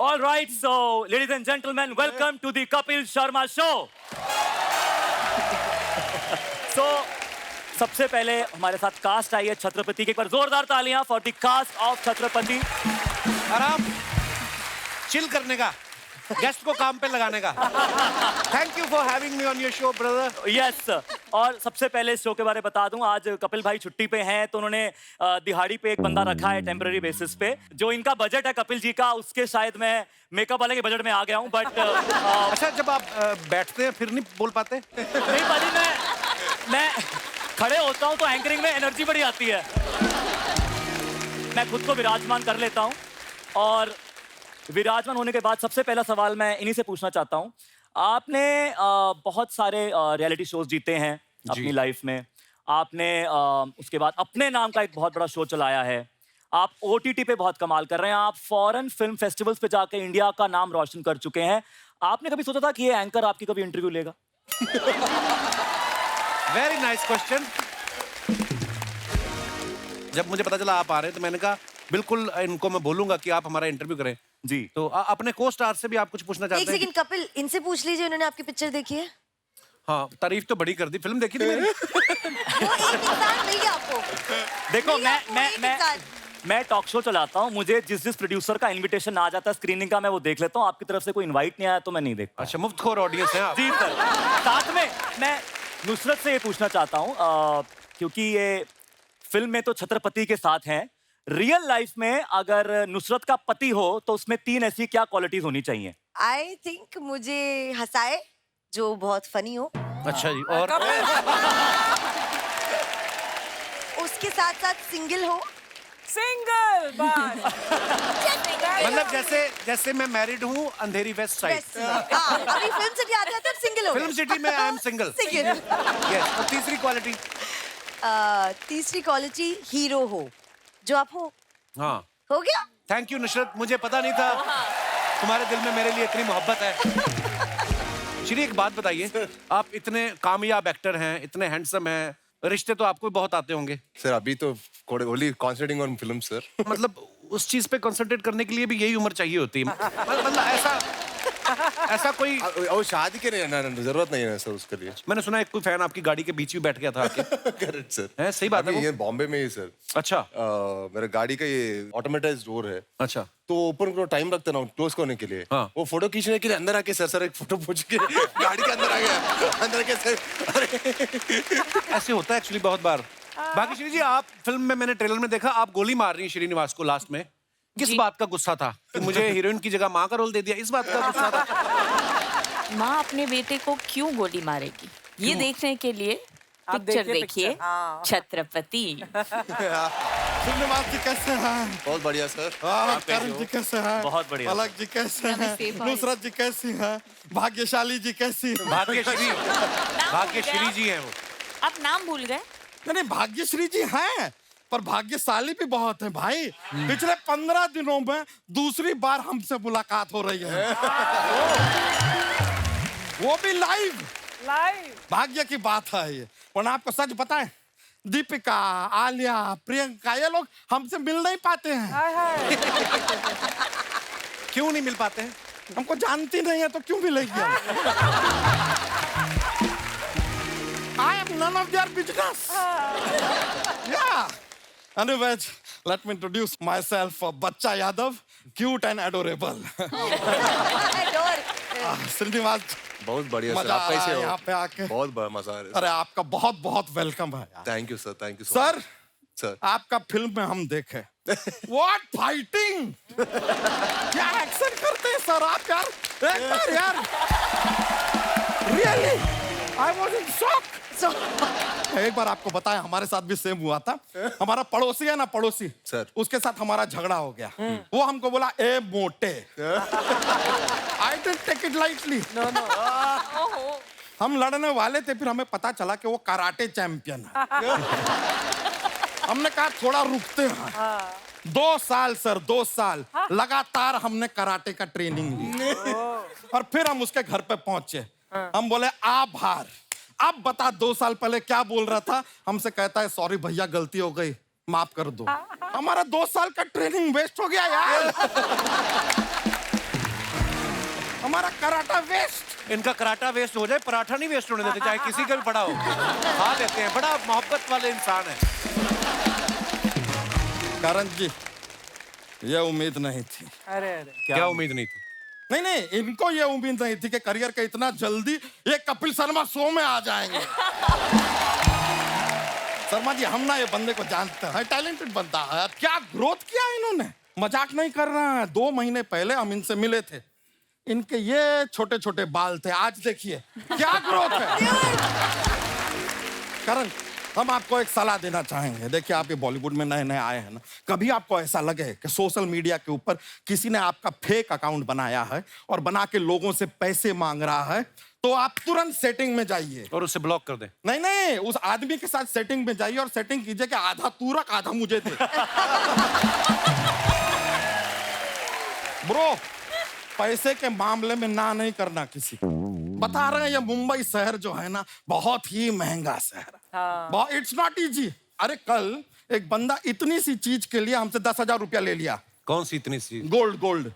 All right, so ladies and gentlemen, welcome to the Kapil Sharma show. So सबसे पहले हमारे साथ कास्ट आई है छत्रपति की। एक बार जोरदार तालियां for the cast of Chhatrapati. आराम, चिल करने का, गेस्ट को काम पे लगाने का। Thank you for having me on your show brother. Yes, और सबसे पहले इस शो के बारे में बता दूं, आज कपिल भाई छुट्टी पे हैं तो उन्होंने दिहाड़ी पे एक बंदा रखा है टेम्पररी बेसिस पे। जो इनका बजट है कपिल जी का, उसके शायद मैं मेकअप वाले के बजट में आ गया हूं, बट अच्छा, जब आप बैठते हैं फिर नहीं बोल पाते? नहीं पाजी, मैं खड़े होता हूं तो एंकरिंग में एनर्जी बड़ी आती है। मैं खुद को विराजमान कर लेता हूं, और विराजमान होने के बाद सबसे पहला सवाल मैं इन्हीं से पूछना चाहता हूं। आपने बहुत सारे रियलिटी शोज जीते हैं अपनी लाइफ में। आपने उसके बाद अपने नाम का एक बहुत बड़ा शो चलाया है। आप OTT पे बहुत कमाल कर रहे हैं। आप फॉरेन फिल्म फेस्टिवल्स पे जाके इंडिया का नाम रोशन कर चुके हैं। आपने कभी सोचा था कि ये एंकर आपकी कभी इंटरव्यू लेगा? Very nice question. जब मुझे पता चला आप आ रहे हैं तो मैंने कहा बिल्कुल इनको मैं बोलूंगा कि आप हमारा इंटरव्यू करें। जी। तो अपने को स्टार से भी आप कुछ पूछना चाहते हैं? एक सेकंड कपिल, इनसे पूछ लीजिए, उन्होंने आपकी पिक्चर देखी है? हाँ, तारीफ तो बड़ी कर दी। फिल्म देखी थी मेरी? वो एक इंसान मिल गया आपको। देखो, एक इंसान। मैं टॉक शो चलाता हूँ। मुझे जिस प्रोड्यूसर का इनविटेशन आ जाता है स्क्रीनिंग का, मैं वो देख लेता हूँ। आपकी तरफ से कोई इनवाइट नहीं आया तो मैं नहीं देखता। अच्छा, मुफ्तखोर ऑडियंस है आप। जी सर। साथ में मैं नुसरत से ये पूछना चाहता हूँ, क्योंकि ये फिल्म में तो छत्रपति के साथ हैं, रियल लाइफ में अगर नुसरत का पति हो तो उसमें 3 ऐसी क्या क्वालिटीज होनी चाहिए? आई थिंक मुझे हंसाए, जो बहुत फनी हो। अच्छा जी। और उसके साथ साथ सिंगल हो। सिंगल बस। मतलब जैसे मैं मैरिड हूँ अंधेरी वेस्ट साइड। अभी फिल्म सिटी आता है तब सिंगल हो। फिल्म सिटी में I am single. Single. Yes. और तीसरी क्वालिटी? तीसरी क्वालिटी हीरो हो, जो आप हो। हाँ, हो गया। थैंक यू नुसरत, मुझे पता नहीं था तुम्हारे दिल में मेरे लिए इतनी मोहब्बत है। श्री, एक बात बताइए, आप इतने कामयाब एक्टर हैं, इतने हैंडसम हैं, रिश्ते तो आपको बहुत आते होंगे। सर अभी तो only concentrating on film sir. मतलब उस चीज पे कंसंट्रेट करने के लिए भी यही उम्र चाहिए होती है। मतलब ऐसा कोई और शादी के लिए ना जरूरत नहीं है सर उसके लिए। मैंने सुना एक कोई फैन आपकी गाड़ी के बीच में बैठ गया था आके। Correct sir. है, सही बात है वो? ये बॉम्बे में ही सर। अच्छा। मेरे गाड़ी का ये ऑटोमेटाइज्ड डोर है। अच्छा। तो ओपन को टाइम रखते ना क्लोज करने के लिए। हाँ। वो फोटो खींचने के लिए अंदर आके सर एक फोटो पूछ के गाड़ी के अंदर आ गया। अंदर के सर ऐसे होता है एक्चुअली बहुत बार। बाकी श्री जी, आप फिल्म में मैंने ट्रेलर में देखा आप गोली मार रही हैं श्रीनिवास को लास्ट में। किस बात का गुस्सा था कि मुझे हीरोइन की जगह माँ का रोल दे दिया? इस बात का गुस्सा था? माँ अपने बेटे को क्यों गोली मारेगी, ये देखने के लिए पिक्चर देखिए छत्रपति। श्रीनिवास जी कैसे हैं? बहुत बढ़िया सर। करण जी कैसे हैं? बहुत बढ़िया। पलक जी कैसे हैं? नुसरत जी कैसी हैं? भाग्यशाली जी कैसी हैं? भाग्यश्री जी हैं वो। आप नाम भूल गए? नहीं, भाग्यश्री जी हैं, पर भाग्यशाली भी बहुत है भाई। पिछले 15 दिनों में दूसरी बार हमसे मुलाकात हो रही है। वो भी लाइव। भाग्य की बात है ये। वरना आपको सच पता है, दीपिका, आलिया, प्रियंका, ये लोग हमसे मिल नहीं पाते हैं। क्यों नहीं मिल पाते हैं? हमको जानती नहीं है तो क्यों मिलेगी? I am none of their business. Yeah. Anyways, let me introduce myself. Bachcha Yadav, cute and adorable. Srinivas, बहुत बढ़िया सर। मजा आप आ रहा कैसे है हो? यहाँ पे आके। बहुत बड़ा मजा आ रहा है। अरे आपका बहुत बहुत वेलकम है। Thank you sir, thank you sir. Sir आपका फिल्म में हम देखे व्हाट फाइटिंग, क्या एक्शन करते हैं सर आप यार। एक बार यार really I was in shock. एक बार आपको बताया, हमारे साथ भी सेम हुआ था। हमारा पड़ोसी है ना, पड़ोसी सर, उसके साथ हमारा झगड़ा हो गया। वो हमको बोला ए मोटे। I didn't take it lightly. हम लड़ने वाले थे, फिर हमें पता चला कि वो कराटे चैंपियन है। हमने कहा थोड़ा रुकते हैं। 2 साल सर, 2 साल लगातार हमने कराटे का ट्रेनिंग ली। और फिर हम उसके घर पे पहुंचे। हम बोले आभार। अब बता 2 साल पहले क्या बोल रहा था? हमसे कहता है सॉरी भैया, गलती हो गई, माफ कर दो। हमारा 2 साल का ट्रेनिंग वेस्ट हो गया यार। हमारा कराटा वेस्ट। इनका कराटा वेस्ट हो जाए, पराठा नहीं वेस्ट होने देते, चाहे किसी का भी पड़ा हो, खा लेते हैं। बड़ा मोहब्बत वाले इंसान है। करण जी, ये उम्मीद नहीं थी। अरे क्या उम्मीद नहीं थी? नहीं, इनको ये उम्मीद नहीं थी कि करियर के इतना जल्दी ये कपिल शर्मा शो में आ जाएंगे। शर्मा जी, हम ना ये बंदे को जानते हैं, टैलेंटेड बंदा है। क्या ग्रोथ किया इन्होंने, मजाक नहीं कर रहा है। 2 महीने पहले हम इनसे मिले थे, इनके ये छोटे छोटे बाल थे, आज देखिए क्या ग्रोथ है। करण, हम आपको एक सलाह देना चाहेंगे। देखिए, आप ये बॉलीवुड में नए नए आए हैं ना, कभी आपको ऐसा लगे कि सोशल मीडिया के ऊपर किसी ने आपका फेक अकाउंट बनाया है और बना के लोगों से पैसे मांग रहा है, तो आप तुरंत सेटिंग में जाइए और उसे ब्लॉक कर दें। नहीं, उस आदमी के साथ सेटिंग में जाइए और सेटिंग कीजिए कि आधा तू रख, आधा मुझे दे। ब्रो, पैसे के मामले में ना नहीं करना किसी को। बता रहे हैं, ये मुंबई शहर जो है ना, बहुत ही महंगा शहर है। It's not easy. अरे कल एक बंदा इतनी सी चीज के लिए हमसे 10,000 रुपया ले लिया। कौन सी इतनी सी? गोल्ड।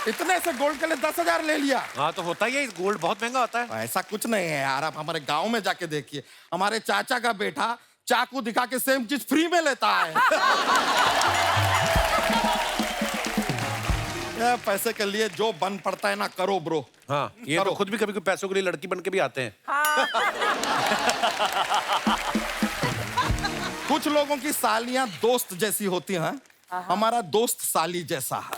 इतने से गोल्ड के लिए 10,000 ले लिया। हाँ, तो होता ही है, गोल्ड बहुत महंगा होता है। ऐसा कुछ नहीं है यार, आप हमारे गांव में जाके देखिए, हमारे चाचा का बेटा चाकू दिखा के सेम चीज फ्री में लेता है। पैसे के लिए जो बन पड़ता है ना, करो ब्रो। हाँ, ये तो खुद भी कभी पैसों के लिए लड़की बन के भी आते हैं। कुछ लोगों की सालियां दोस्त जैसी होती हैं, हमारा दोस्त साली जैसा है।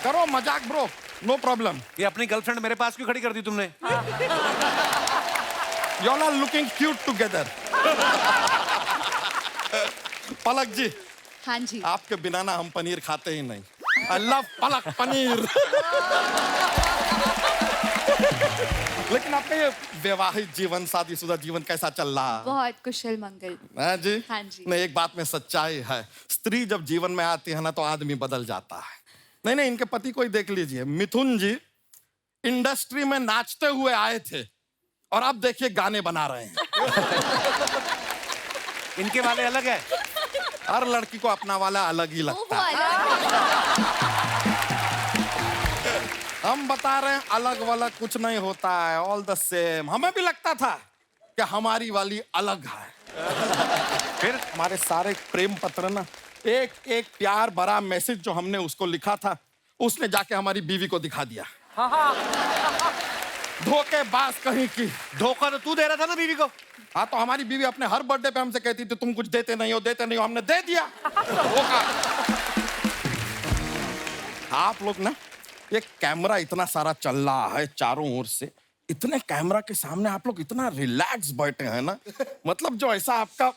करो मजाक ब्रो, नो प्रॉब्लम। ये अपनी गर्लफ्रेंड मेरे पास क्यों खड़ी कर दी तुमने? You all are looking cute together. पलक जी। हाँ जी। आपके बिना ना हम पनीर खाते ही नहीं। I love पलक पनीर। लेकिन आपका ये वैवाहिक जीवन, शादीशुदा जीवन कैसा चल रहा है? बहुत कुशल मंगल। हाँ जी। हाँ जी। नहीं, एक बात में सच्चाई है, स्त्री जब जीवन में आती है ना, तो आदमी बदल जाता है। नहीं, इनके पति को ही देख लीजिए। मिथुन जी इंडस्ट्री में नाचते हुए आए थे और अब देखिए गाने बना रहे हैं। इनके वाले अलग है। हर लड़की को अपना वाला अलग ही लगता है। हम बता रहे हैं, अलग वाला कुछ नहीं होता है, ऑल द सेम। हमें भी लगता था कि हमारी वाली अलग है। फिर हमारे सारे प्रेम पत्र ना, एक प्यार भरा मैसेज जो हमने उसको लिखा था, उसने जाके हमारी बीवी को दिखा दिया। धोखेबाज कहीं की। धोखा तो तू दे रहा था ना बीवी को। हाँ, तो हमारी बीवी अपने हर बर्थडे पे हमसे कहती थी तुम कुछ देते नहीं हो, हमने दे दिया। धोखा। आप लोग ना, ये कैमरा इतना सारा चल रहा है चारों ओर से, इतने कैमरा के सामने आप लोग इतना रिलैक्स बैठे हैं ना, मतलब जो ऐसा आपका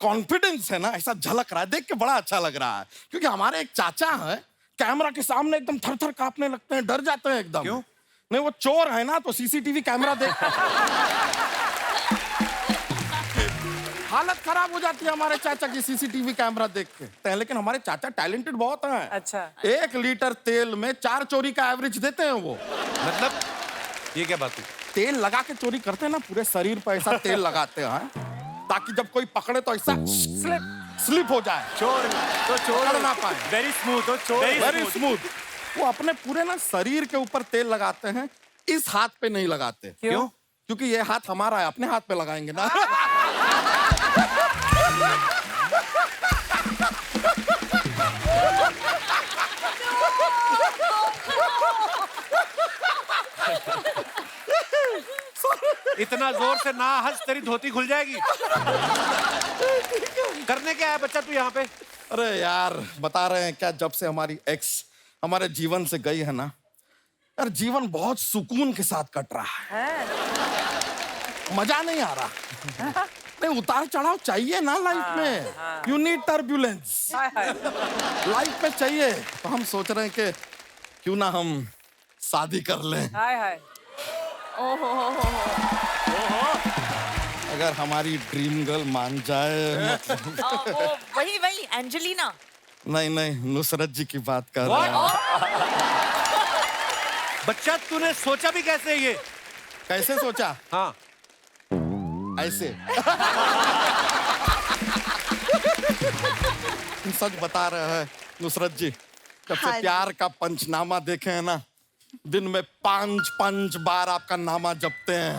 कॉन्फिडेंस है ना, ऐसा झलक रहा है, देख के बड़ा अच्छा लग रहा है। क्योंकि हमारे एक चाचा है, कैमरा के सामने एकदम थर थर कांपने लगते हैं, डर जाते हैं एकदम। क्यों? नहीं, वो चोर है ना, तो सीसीटीवी कैमरा देख हालत खराब हो जाती है हमारे चाचा की सीसीटीवी कैमरा देख के। लेकिन हमारे चाचा टैलेंटेड बहुत हैं। अच्छा। 1 लीटर तेल में 4 चोरी का एवरेज देते हैं वो। मतलब ये क्या बात हुई? तेल लगा के चोरी करते हैं ना, पूरे शरीर पर ऐसा तेल लगाते हैं ताकि जब कोई पकड़े तो ऐसा स्लिप हो जाए, चोर तो चोर पकड़ ना पाए। वेरी स्मूथ हो, चोर वेरी स्मूथ। वो अपने पूरे ना शरीर के ऊपर तेल लगाते हैं, इस हाथ पे नहीं लगाते। क्यों? क्योंकि ये हाथ हमारा है, अपने हाथ पे लगाएंगे ना। इतना जोर से ना हंस, तेरी धोती खुल जाएगी। करने क्या है बच्चा तू यहाँ पे? अरे यार, बता रहे हैं क्या, जब से हमारी एक्स हमारे जीवन से गई है ना यार, जीवन बहुत सुकून के साथ कट रहा है। मजा नहीं आ रहा। नहीं, उतार चढ़ाव चाहिए ना लाइफ में। यू नीड टर्ब्यूलेंस लाइफ में चाहिए। तो हम सोच रहे हैं कि क्यों ना हम शादी कर लें। हाय हाय। अगर हमारी ड्रीम गर्ल मान जाए। वही वही एंजेलिना। नहीं नहीं, नुसरत जी की बात कर रहे हैं। बच्चा तूने सोचा भी कैसे ये? कैसे सोचा? हाँ ऐसे। सच बता रहे हैं नुसरत जी, जब से प्यार का पंचनामा देखे हैं ना, दिन में 5 बार आपका नामा जपते हैं।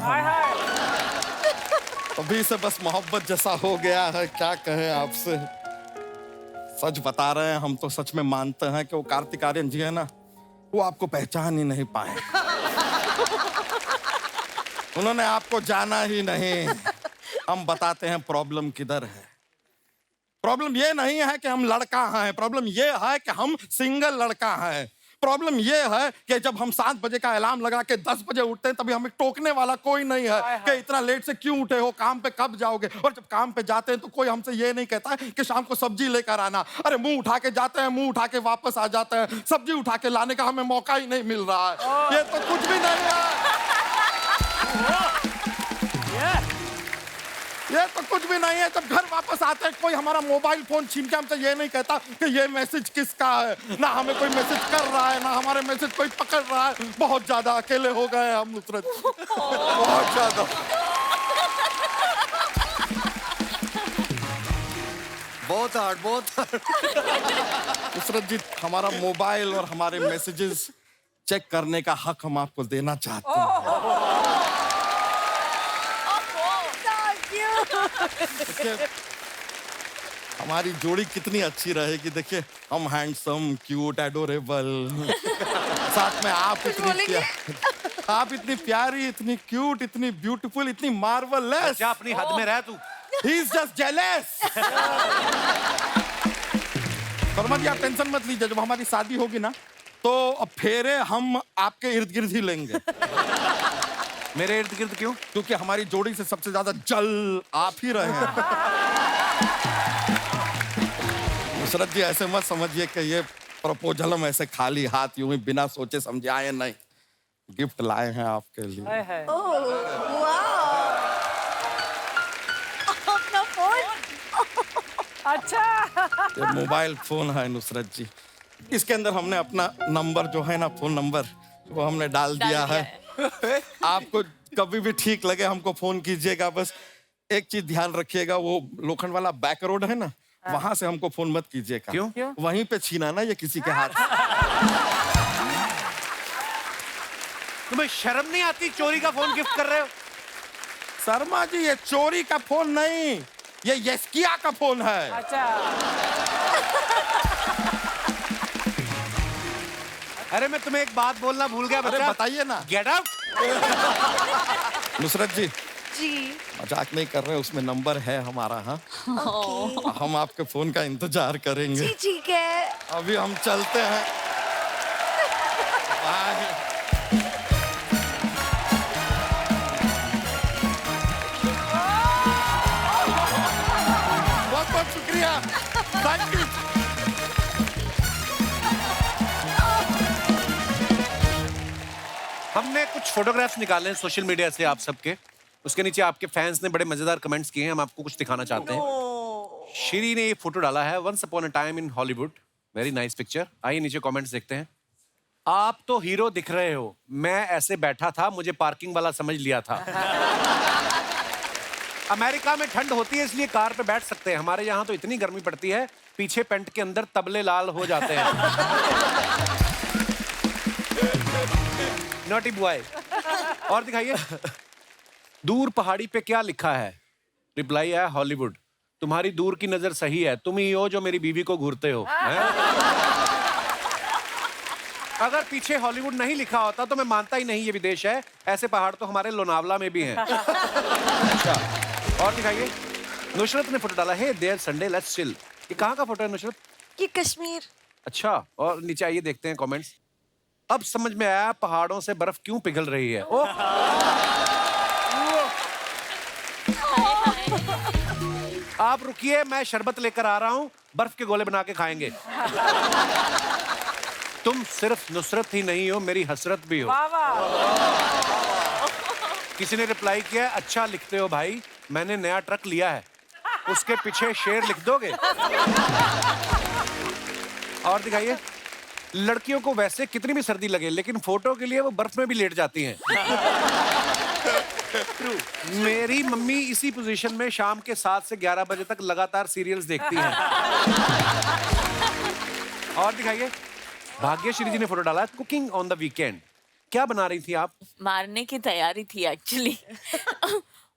अभी से बस मोहब्बत जैसा हो गया है, क्या कहें आपसे। सच बता रहे हैं, हम तो सच में मानते हैं कि वो कार्तिक आर्यन जी है ना, वो आपको पहचान ही नहीं पाए। उन्होंने आपको जाना ही नहीं। हम बताते हैं प्रॉब्लम किधर है। प्रॉब्लम ये नहीं है कि हम लड़का हैं, प्रॉब्लम ये है कि हम सिंगल लड़का हैं। प्रॉब्लम ये है कि जब हम 7 बजे का अलार्म लगा के 10 बजे उठते हैं, तभी हमें टोकने वाला कोई नहीं है कि इतना लेट से क्यों उठे हो, काम पे कब जाओगे। और जब काम पे जाते हैं तो कोई हमसे ये नहीं कहता है कि शाम को सब्जी लेकर आना। अरे मुंह उठा के जाते हैं, मुंह उठा के वापस आ जाते हैं, सब्जी उठा के लाने का हमें मौका ही नहीं मिल रहा है। ये तो कुछ भी नहीं है। ये तो कुछ भी नहीं है। जब घर वापस आते हैं, कोई हमारा मोबाइल फोन छीन के हमसे ये नहीं कहता कि ये मैसेज किसका है। ना हमें कोई मैसेज कर रहा है, ना हमारे मैसेज कोई पकड़ रहा है। बहुत ज्यादा अकेले हो गए हम नुसरत, बहुत ज्यादा। बहुत हार्ड। नुसरत जी, हमारा मोबाइल और हमारे मैसेजेस चेक करने का हक हम आपको देना चाहते हैं। देखिए, हमारी जोड़ी कितनी अच्छी रहेगी। देखिए, हम हैंडसम, क्यूट, एडोरेबल, साथ में आप इतनी प्यारी, इतनी क्यूट, इतनी ब्यूटीफुल, इतनी मार्वलेस। अच्छा, अपनी हद में रह तू। He is just jealous। Sharma ji, आप टेंशन मत लीजिए। जब हमारी शादी होगी ना, तो अब फेरे हम आपके इर्द गिर्द ही लेंगे। मेरे इर्द गिर्द क्यों? क्योंकि हमारी जोड़ी से सबसे ज्यादा जल आप ही रहे हैं। नुसरत जी, ऐसे मत समझिए कि ये प्रपोजल हम ऐसे खाली हाथ यूं ही बिना सोचे समझे आए, नहीं। गिफ्ट लाए हैं आपके लिए। अपना फोन। अच्छा। ये मोबाइल फोन है नुसरत जी, इसके अंदर हमने अपना नंबर जो है ना, फोन नंबर, वो हमने डाल दिया है। आपको कभी भी ठीक लगे हमको फोन कीजिएगा। बस एक चीज ध्यान रखिएगा, वो लोखंड वाला बैक रोड है ना, वहां से हमको फोन मत कीजिएगा। क्यों? वहीं पे छीना ना ये किसी के हाथ से। तुम्हें शर्म नहीं आती? चोरी का फोन गिफ्ट कर रहे हो? शर्मा जी, ये चोरी का फोन नहीं, ये यस्किया का फोन है। अच्छा। अरे मैं तुम्हें एक बात बोलना भूल गया बच्चा। बताइए ना। Get out. नुसरत जी, जी। मजाक नहीं कर रहे, उसमें नंबर है हमारा। हाँ, ओके। हम आपके फोन का इंतजार करेंगे। जी ठीक है। अभी हम चलते हैं। बहुत बहुत शुक्रिया, थैंक यू। हमने कुछ फोटोग्राफ्स निकाले हैं सोशल मीडिया से आप सबके। उसके नीचे आपके फैंस ने बड़े मजेदार कमेंट्स किए हैं, हम आपको कुछ दिखाना चाहते हैं। श्री ने ये फोटो डाला है, once upon a time in Hollywood, very nice picture. आइए नीचे कमेंट्स देखते हैं। आप तो हीरो दिख रहे हो, मैं ऐसे बैठा था, मुझे पार्किंग वाला समझ लिया था। अमेरिका में ठंड होती है इसलिए कार पे बैठ सकते हैं, हमारे यहाँ तो इतनी गर्मी पड़ती है पीछे पेंट के अंदर तबले लाल हो जाते हैं। Naughty boy. और दिखाइए। दूर पहाड़ी पे क्या लिखा है? रिप्लाई है हॉलीवुड। तुम्हारी दूर की नजर सही है, तुम ही हो जो मेरी बीवी को घूरते हो। अगर पीछे हॉलीवुड नहीं लिखा होता तो मैं मानता ही नहीं ये विदेश है। ऐसे पहाड़ तो हमारे लोनावला में भी हैं। अच्छा, और दिखाइए। नुसरत ने फोटो डाला है, देयर संडे लेट्स चिल। ये कहाँ का फोटो है नुसरत? ये कश्मीर। अच्छा, और नीचे आइए देखते हैं कमेंट्स। अब समझ में आया पहाड़ों से बर्फ क्यों पिघल रही है। ओ आप रुकिए, मैं शरबत लेकर आ रहा हूं, बर्फ के गोले बना के खाएंगे। तुम सिर्फ नुसरत ही नहीं हो, मेरी हसरत भी हो। किसी ने रिप्लाई किया, अच्छा लिखते हो भाई, मैंने नया ट्रक लिया है, उसके पीछे शेर लिख दोगे? और दिखाइए। लड़कियों को वैसे कितनी भी सर्दी लगे लेकिन फोटो के लिए वो बर्फ में भी लेट जाती हैं। मेरी मम्मी इसी पोजीशन में शाम के 7 से 11 बजे तक लगातार सीरियल्स देखती हैं। और दिखाइए। भाग्यश्री जी ने फोटो डाला, कुकिंग ऑन द वीकेंड। क्या बना रही थी आप? मारने की तैयारी थी एक्चुअली।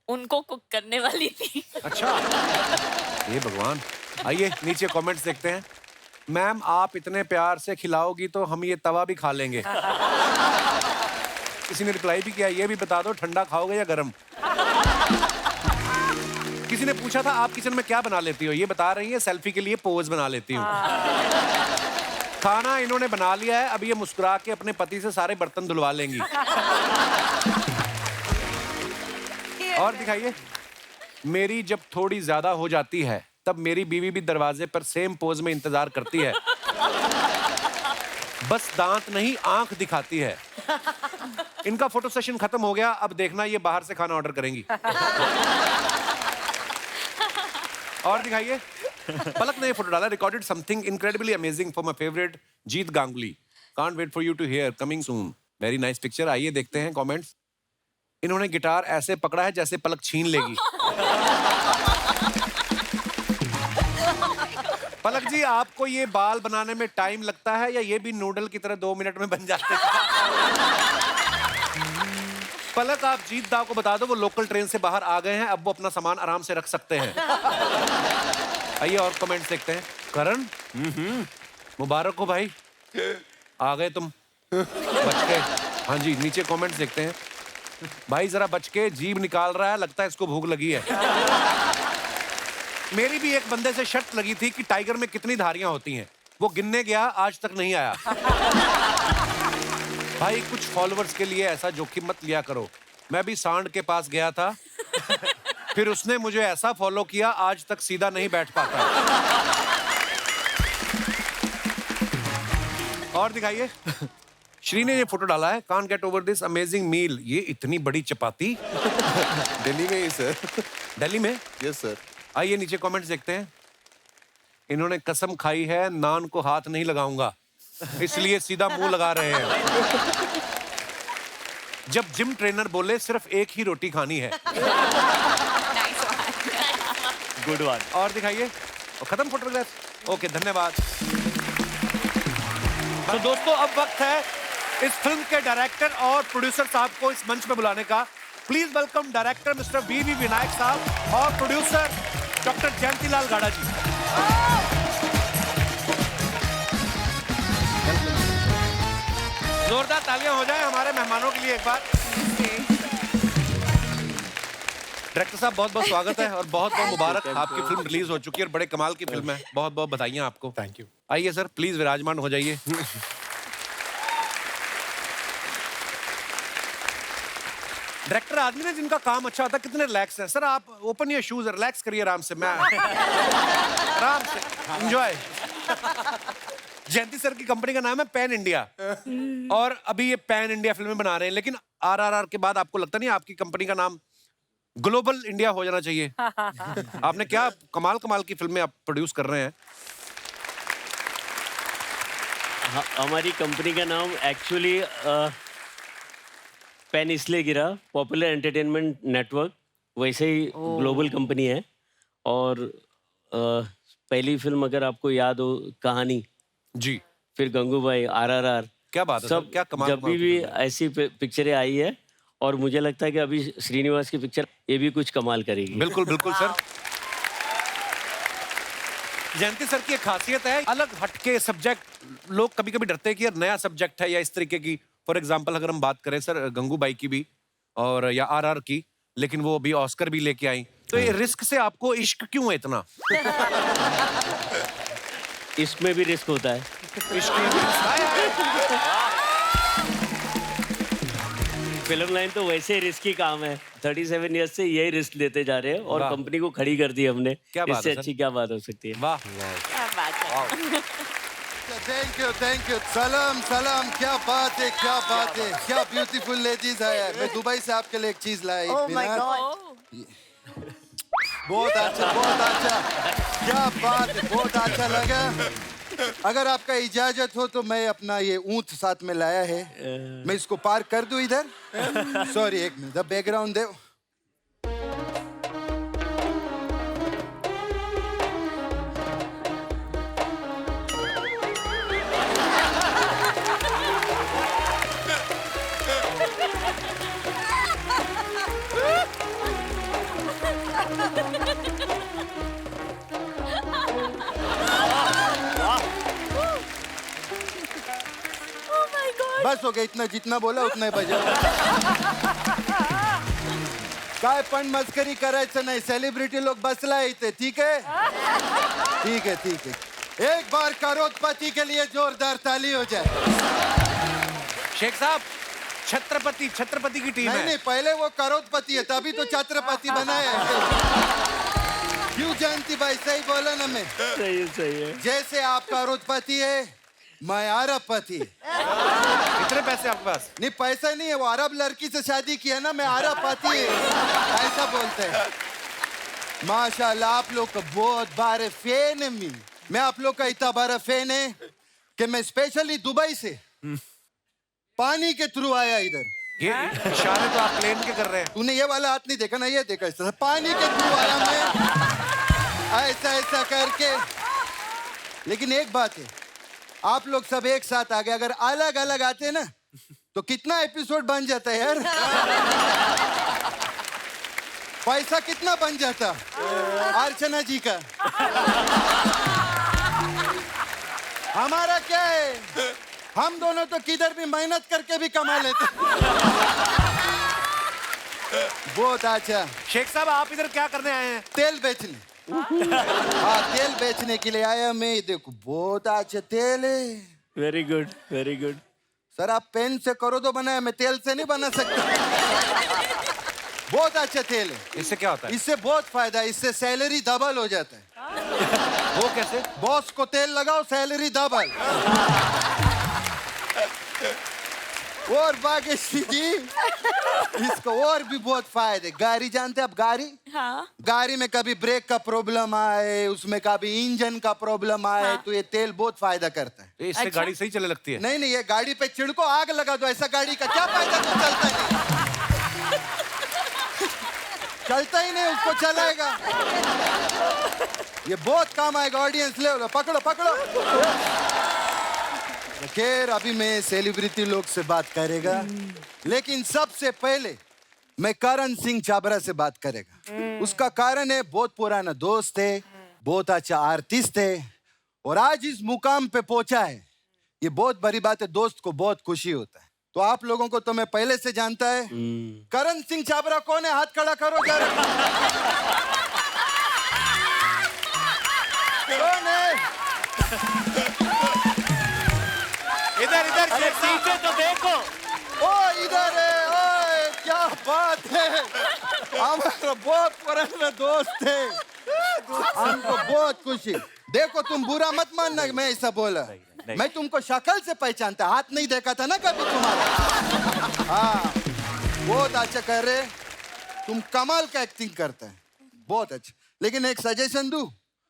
उनको कुक करने वाली थी। अच्छा, ये भगवान। आइए नीचे कमेंट्स देखते हैं। मैम आप इतने प्यार से खिलाओगी तो हम ये तवा भी खा लेंगे। किसी ने रिप्लाई भी किया, ये भी बता दो ठंडा खाओगे या गरम? किसी ने पूछा था आप किचन में क्या बना लेती हो? ये बता रही है सेल्फी के लिए पोज बना लेती हूँ। खाना इन्होंने बना लिया है, अब ये मुस्कुरा के अपने पति से सारे बर्तन धुलवा लेंगी। और दिखाइए। मेरी जब थोड़ी ज्यादा हो जाती है तब मेरी बीवी भी दरवाजे पर सेम पोज में इंतजार करती है, बस दांत नहीं आंख दिखाती है। इनका फोटो सेशन खत्म हो गया, अब देखना ये बाहर से खाना ऑर्डर करेंगी। और दिखाइए। पलक ने ये फोटो डाला, recorded something incredibly amazing for my favourite Jeet Ganguly, can't wait for you to hear, coming soon, very nice picture. आइए देखते हैं कमेंट्स। इन्होंने गिटार ऐसे पकड़ा है जैसे पलक छीन लेगी। पलक जी आपको ये बाल बनाने में टाइम लगता है या ये भी नूडल की तरह 2 मिनट में बन जाते हैं? पलक आप जीत दा को बता दो वो लोकल ट्रेन से बाहर आ गए हैं, अब वो अपना सामान आराम से रख सकते हैं। आइए और कमेंट्स देखते हैं। करण मुबारक हो भाई, आ गए तुम, बच गए। हाँ जी, नीचे कमेंट्स देखते हैं। भाई जरा बच के, जीभ निकाल रहा है, लगता है इसको भूख लगी है। मेरी भी एक बंदे से शर्त लगी थी कि टाइगर में कितनी धारियां होती हैं, वो गिनने गया, आज तक नहीं आया। भाई कुछ फॉलोअर्स के लिए ऐसा जोखिम मत लिया करो। मैं भी सांड के पास गया था, फिर उसने मुझे ऐसा फॉलो किया, आज तक सीधा नहीं बैठ पाता। और दिखाइए। श्री ने ये फोटो डाला है, can't get over this amazing meal. ये इतनी बड़ी चपाती। दिल्ली में ही सर। दिल्ली में? Yes sir. आइए नीचे कमेंट्स देखते हैं। इन्होंने कसम खाई है नान को हाथ नहीं लगाऊंगा, इसलिए सीधा मुंह लगा रहे हैं। जब जिम ट्रेनर बोले सिर्फ एक ही रोटी खानी है। Good one. और दिखाइए। और खत्म फोटोग्राफ? ओके, धन्यवाद। तो दोस्तों अब वक्त है इस फिल्म के डायरेक्टर और प्रोड्यूसर साहब को इस मंच पे बुलाने का। Please welcome director mister V.V.. Vinayak साहब और प्रोड्यूसर डॉक्टर जयंतीलाल गाड़ा जी। जोरदार तालियां हो जाए हमारे मेहमानों के लिए एक बार। डायरेक्टर साहब बहुत बहुत स्वागत है और बहुत बहुत मुबारक। आपकी फिल्म रिलीज हो चुकी है और बड़े कमाल की फिल्म है, बहुत बहुत बधाइयां आपको। Thank you. आइए सर, प्लीज विराजमान हो जाइए। डायरेक्टर आदमी ने जिनका काम अच्छा होता है, कितने रिलैक्स हैं। सर आप ओपन योर शूज, रिलैक्स करिए आराम से। मैं आराम से एंजॉय। जयंती सर की कंपनी का नाम है पैन इंडिया और अभी ये पैन इंडिया फिल्में बना रहे हैं, लेकिन आरआरआर के बाद आपको लगता नहीं आपकी कंपनी का नाम ग्लोबल इंडिया हो जाना चाहिए? आपने क्या कमाल कमाल की फिल्में आप प्रोड्यूस कर रहे हैं। हमारी कंपनी का नाम एक्चुअली पेन इसलिए गिरा, पॉपुलर एंटरटेनमेंट नेटवर्क वैसे ही ग्लोबल कंपनी है। और पहली फिल्म अगर आपको याद हो कहानी जी, फिर गंगूबाई, आरआरआर, क्या बात है सब क्या कमाल जब भी ऐसी पिक्चरें आई है और मुझे लगता है कि अभी श्रीनिवास की पिक्चर ये भी कुछ कमाल करेगी। बिल्कुल बिल्कुल सर। जयंती सर की एक खासियत है, अलग हटके सब्जेक्ट। लोग कभी कभी डरते हैं कि यार नया सब्जेक्ट है या इस तरीके की। फॉर एग्जांपल अगर हम बात करें सर गंगूबाई की भी और या आरआर की, लेकिन वो अभी ऑस्कर भी लेके आई, तो ये रिस्क से आपको इश्क क्यों है इतना? इसमें भी रिस्क होता है। फिल्म लाइन तो वैसे ही रिस्की काम है। 37 इयर्स से यही रिस्क लेते जा रहे हैं और कंपनी को खड़ी कर दी हमने। क्या बात इससे है अच्छी क्या बात हो सकती है? वाह, क्या बात है। Thank you. सलाम सलाम, क्या बात है, क्या बात है, क्या ब्यूटीफुल लेडीज है। मैं दुबई से आपके लिए एक चीज लाई। Oh my God. बहुत अच्छा, क्या बात है, बहुत अच्छा लगा। अगर आपका इजाजत हो तो मैं अपना ये ऊंट साथ में लाया है, मैं इसको पार्क कर दूं इधर? सॉरी, एक मिनट, बैकग्राउंड दे। बस हो गया, इतना जितना बोला उतना ही बजा। काय पण मस्करी करायचं नाही, सेलिब्रिटी लोग बसला इथे, ठीक है? ठीक है। एक बार करोड़पति के लिए जोरदार ताली हो जाए। शेख साहब, छत्रपति की टीम है। नहीं, पहले वो करोड़पति है तभी तो छत्रपति बना है। क्यों जयंती भाई, सही बोला ना मैं? सही है। जैसे आप करोड़पति है, मैं अरबपति। कितने पैसे आपके पास? नहीं, पैसा नहीं है, वो अरब लड़की से शादी किया ना, मैं अरबपति ऐसा बोलते हैं। माशाल्लाह, आप लोग का बहुत बड़े फैन है। मैं आप लोग का इतना बड़ा फैन है कि मैं स्पेशली दुबई से पानी के थ्रू आया इधर। ये इशारे तो आप प्लेन के कर रहे हैं। तूने ये वाला हाथ नहीं देखा ना, ये देखा, इस तरह पानी के थ्रू आया मैं, ऐसा करके। लेकिन एक बात है, आप लोग सब एक साथ आ गए, अगर अलग अलग आते ना तो कितना एपिसोड बन जाता है यार। पैसा कितना बन जाता अर्चना जी का। हमारा क्या है, हम दोनों तो किधर भी मेहनत करके भी कमा लेते। बहुत अच्छा। शेख साहब, आप इधर क्या करने आए हैं? तेल बेचने। हाँ, तेल बेचने के लिए आया मैं। देखो, बहुत अच्छा तेल है। Very good. सर, आप पेन से करो तो बनाया, मैं तेल से नहीं बना सकता। बहुत अच्छा तेल है। इससे क्या होता है? इससे बहुत फायदा है, इससे सैलरी डबल हो जाता है। वो कैसे? बॉस को तेल लगाओ, सैलरी डबल। और भाग्यश्री जी, इसको और भी बहुत फायदे। गाड़ी जानते हैं आप? गाड़ी, हाँ। गाड़ी में कभी ब्रेक का प्रॉब्लम आए, उसमें कभी इंजन का प्रॉब्लम आए, हाँ। तो ये तेल बहुत फायदा करता है। इससे अच्छा? गाड़ी सही चलने लगती है? नहीं, ये गाड़ी पे छिड़को, आग लगा दो, ऐसा गाड़ी का क्या फायदा? तो चलता नहीं, चलता ही नहीं, उसको चलाएगा। ये बहुत काम आएगा। ऑडियंस ले लो, पकड़ो। खैर, अभी मैं सेलिब्रिटी लोग से बात करेगा, लेकिन सबसे पहले मैं करण सिंह छाबरा से बात करेगा। उसका कारण है, बहुत पुराना दोस्त है, बहुत अच्छा आर्टिस्ट है और आज इस मुकाम पे पहुंचा है। ये बहुत बड़ी बात है, दोस्त को बहुत खुशी होता है। तो आप लोगों को तो मैं पहले से जानता है। करण सिंह छाबरा कौन है? हाथ खड़ा करो जरा। कौन है? इधर पीछे तो देखो। ओ, इधर है। ओए, क्या बात है, हमारा बहुत पुराना दोस्त है, हमको बहुत खुशी। देखो, तुम बुरा मत मानना मैं ऐसा बोला। मैं तुमको शक्ल से पहचानता, हाथ नहीं देखा था ना कभी तुम्हारा। हाँ, बहुत अच्छा कर रहे, तुम कमाल का एक्टिंग करते हैं, बहुत अच्छा। लेकिन एक सजेशन दूं,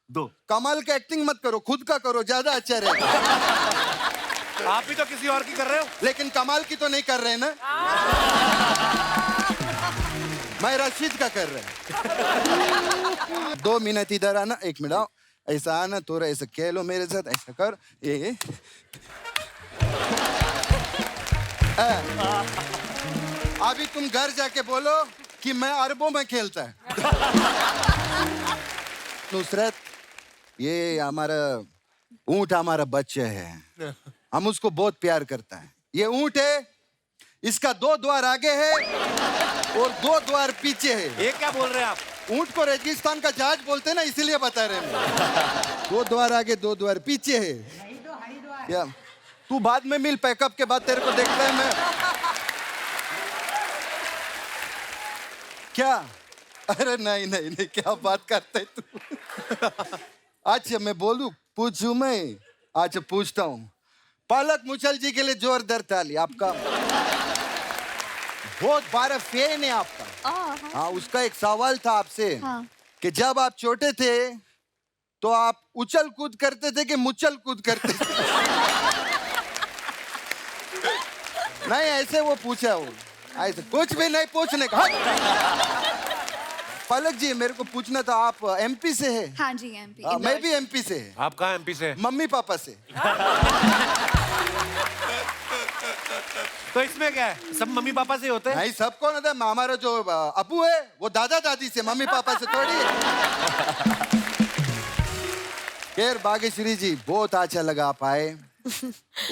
दो। कमाल का एक्टिंग मत करो, खुद का करो, ज्यादा अच्छा रहेगा। आप भी तो किसी और की कर रहे हो। लेकिन कमाल की तो नहीं कर रहे ना। मैं रशीद का कर रहे। 2 मिनट इधर आना, 1 मिनट आओ, ऐसा आना, थोड़ा ऐसा खेलो मेरे साथ, ऐसा कर, ये अभी तुम घर जाके बोलो कि मैं अरबों में खेलता है। नुसरत, ये हमारा ऊंट हमारा बच्चा है, हम उसको बहुत प्यार करता है। ये ऊंट है, इसका 2 द्वार आगे है और 2 द्वार पीछे है। ये क्या बोल रहे हैं आप? ऊंट को रेगिस्तान का जहाज बोलते हैं ना, इसीलिए बता रहे हैं। 2 द्वार आगे 2 द्वार पीछे है। क्या तू बाद में मिल, पैकअप के बाद तेरे को देखता है मैं। क्या? अरे नहीं नहीं नहीं, क्या बात करते है तू। अच्छा मैं बोलूं, पूछूं मैं? अच्छा पूछता हूँ। पलक मुचल जी के लिए जोरदार ताली। आपका बहुत बड़ा फैन है आपका। हाँ, उसका एक सवाल था आपसे कि जब आप छोटे थे तो आप उछल कूद करते थे कि मुचल कूद करते थे? नहीं, ऐसे वो पूछा, वो ऐसे कुछ भी नहीं पूछने का। पलक जी, मेरे को पूछना था, आप एमपी से है? हाँ जी, एमपी। मैं भी एमपी से है। आप कहाँ एमपी से? मम्मी पापा से। तो इसमें क्या है, सब मम्मी पापा से होते हैं? नहीं, सबको ना था। हमारा जो अबू है वो दादा दादी से, मम्मी पापा से थोड़ी है। खैर भाग्यश्री जी, बहुत अच्छा लगा आप आए।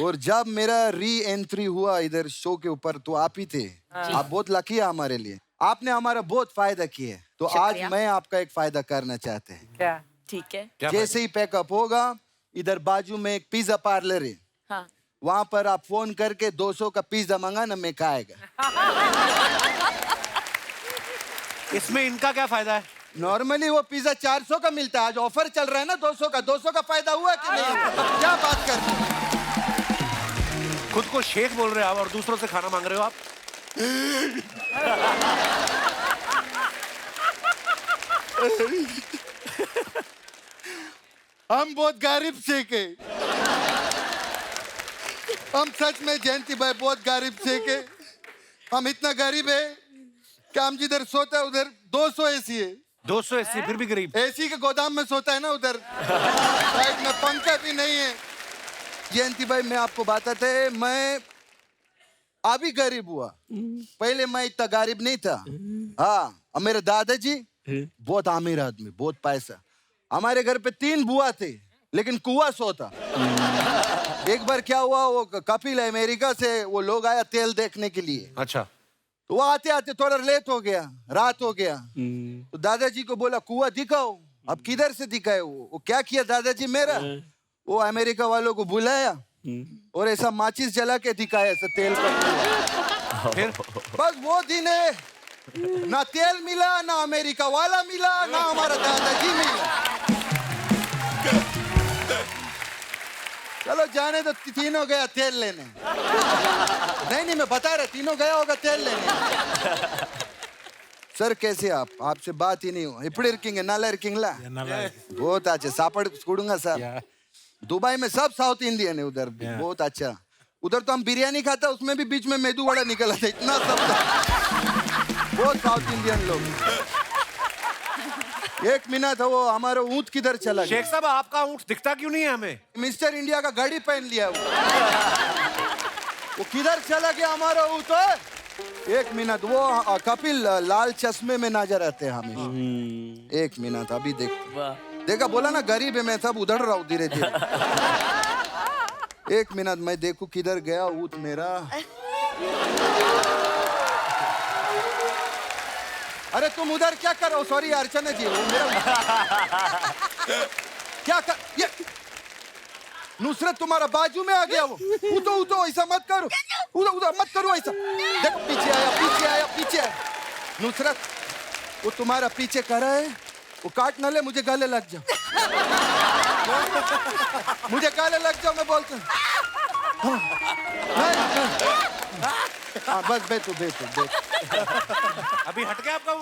और जब मेरा री एंट्री हुआ इधर शो के ऊपर तो आप ही थे। आप बहुत लकी है हमारे लिए, आपने हमारा बहुत फायदा किया। तो आज मैं आपका एक फायदा करना चाहते हैं। क्या? ठीक है। जैसे ही पैकअप होगा, इधर बाजू में एक पिज्जा पार्लर है, हाँ। वहां पर आप फोन करके 200 का पिज्जा मंगाना, मैं खाएगा। इसमें इनका क्या फायदा है? नॉर्मली वो पिज्जा 400 का मिलता है, आज ऑफर चल रहा है ना 200 का। 200 का फायदा हुआ कि नहीं? क्या बात कर रहे हो? खुद को शेख बोल रहे हो आप और दूसरों से खाना मांग रहे हो आप। हम बहुत गरीब शेख है, हम सच में जयंती भाई बहुत गरीब शेख है। हम इतना गरीब है कि हम जिधर सोता है उधर 200 एसी है। 200 एसी, फिर भी गरीब। एसी के गोदाम में सोता है ना उधर, साइड में पंखा भी नहीं है। जयंती भाई, मैं आपको बताते, मैं अभी गरीब हुआ, पहले मैं इतना गरीब नहीं था। हाँ, और मेरे दादाजी बहुत अमीर आदमी, बहुत पैसा। हमारे घर पे 3 बुआ थे, लेकिन कुआं सोता। एक बार क्या हुआ, वो कपिल अमेरिका से वो लोग आया तेल देखने के लिए। अच्छा। तो वो आते आते थोड़ा लेट हो गया, रात हो गया। तो दादाजी को बोला कुआं दिखाओ। अब किधर से दिखाए? वो क्या किया दादाजी मेरा, वो अमेरिका वालों को बुलाया और ऐसा माचिस जला के दिखाया, ऐसा तेल का। फिर बस वो दिन है, ना तेल मिला, ना अमेरिका वाला मिला, ना हमारा दादाजी मिला। चलो जाने तो, तीनों गया तेल लेने। नहीं, मैं बता रहा, तीनों गया होगा तेल लेने। सर कैसे आप? आपसे बात ही नहीं हो। इपड़े इरकिंगे, नाला इरकिंगला। बहुत अच्छा सापड़ छोड़ूंगा सर। दुबई में सब साउथ इंडियन है उधर, बहुत अच्छा। उधर तो हम बिरयानी खाता, उसमें भी बीच में मेदू वड़ा निकला था, इतना सब था। बहुत साउथ इंडियन लोग। 1 मिनट है, वो हमारा ऊंट किधर चला गया? शेख साहब, आपका ऊंट दिखता क्यों नहीं है हमें? मिस्टर इंडिया का गाड़ी पहन लिया वो किधर चला गया हमारा ऊंट? 1 मिनट, वो कपिल लाल चश्मे में नजर आते हैं हमेशा। 1 मिनट, अभी देखा, बोला ना गरीब है, मैं सब उधर रहा हूँ धीरे धीरे। 1 मिनट, मैं देखूं किधर गया ऊंट मेरा। अरे तुम उधर क्या करो? सॉरी अर्चना जी, वो मेरा क्या कर, ये नुसरत तुम्हारा बाजू में आ गया। वो उतो ऐसा मत करो, उधर मत करो ऐसा। देखो पीछे आया, पीछे आया, पीछे आया। नुसरत, वो तुम्हारा पीछे कर रहा है, वो काट न ले, मुझे गले लग जा। मुझे काले लग जाओ, मैं बोलता हूँ। हाँ, बस बेटू। अभी हट गया आपका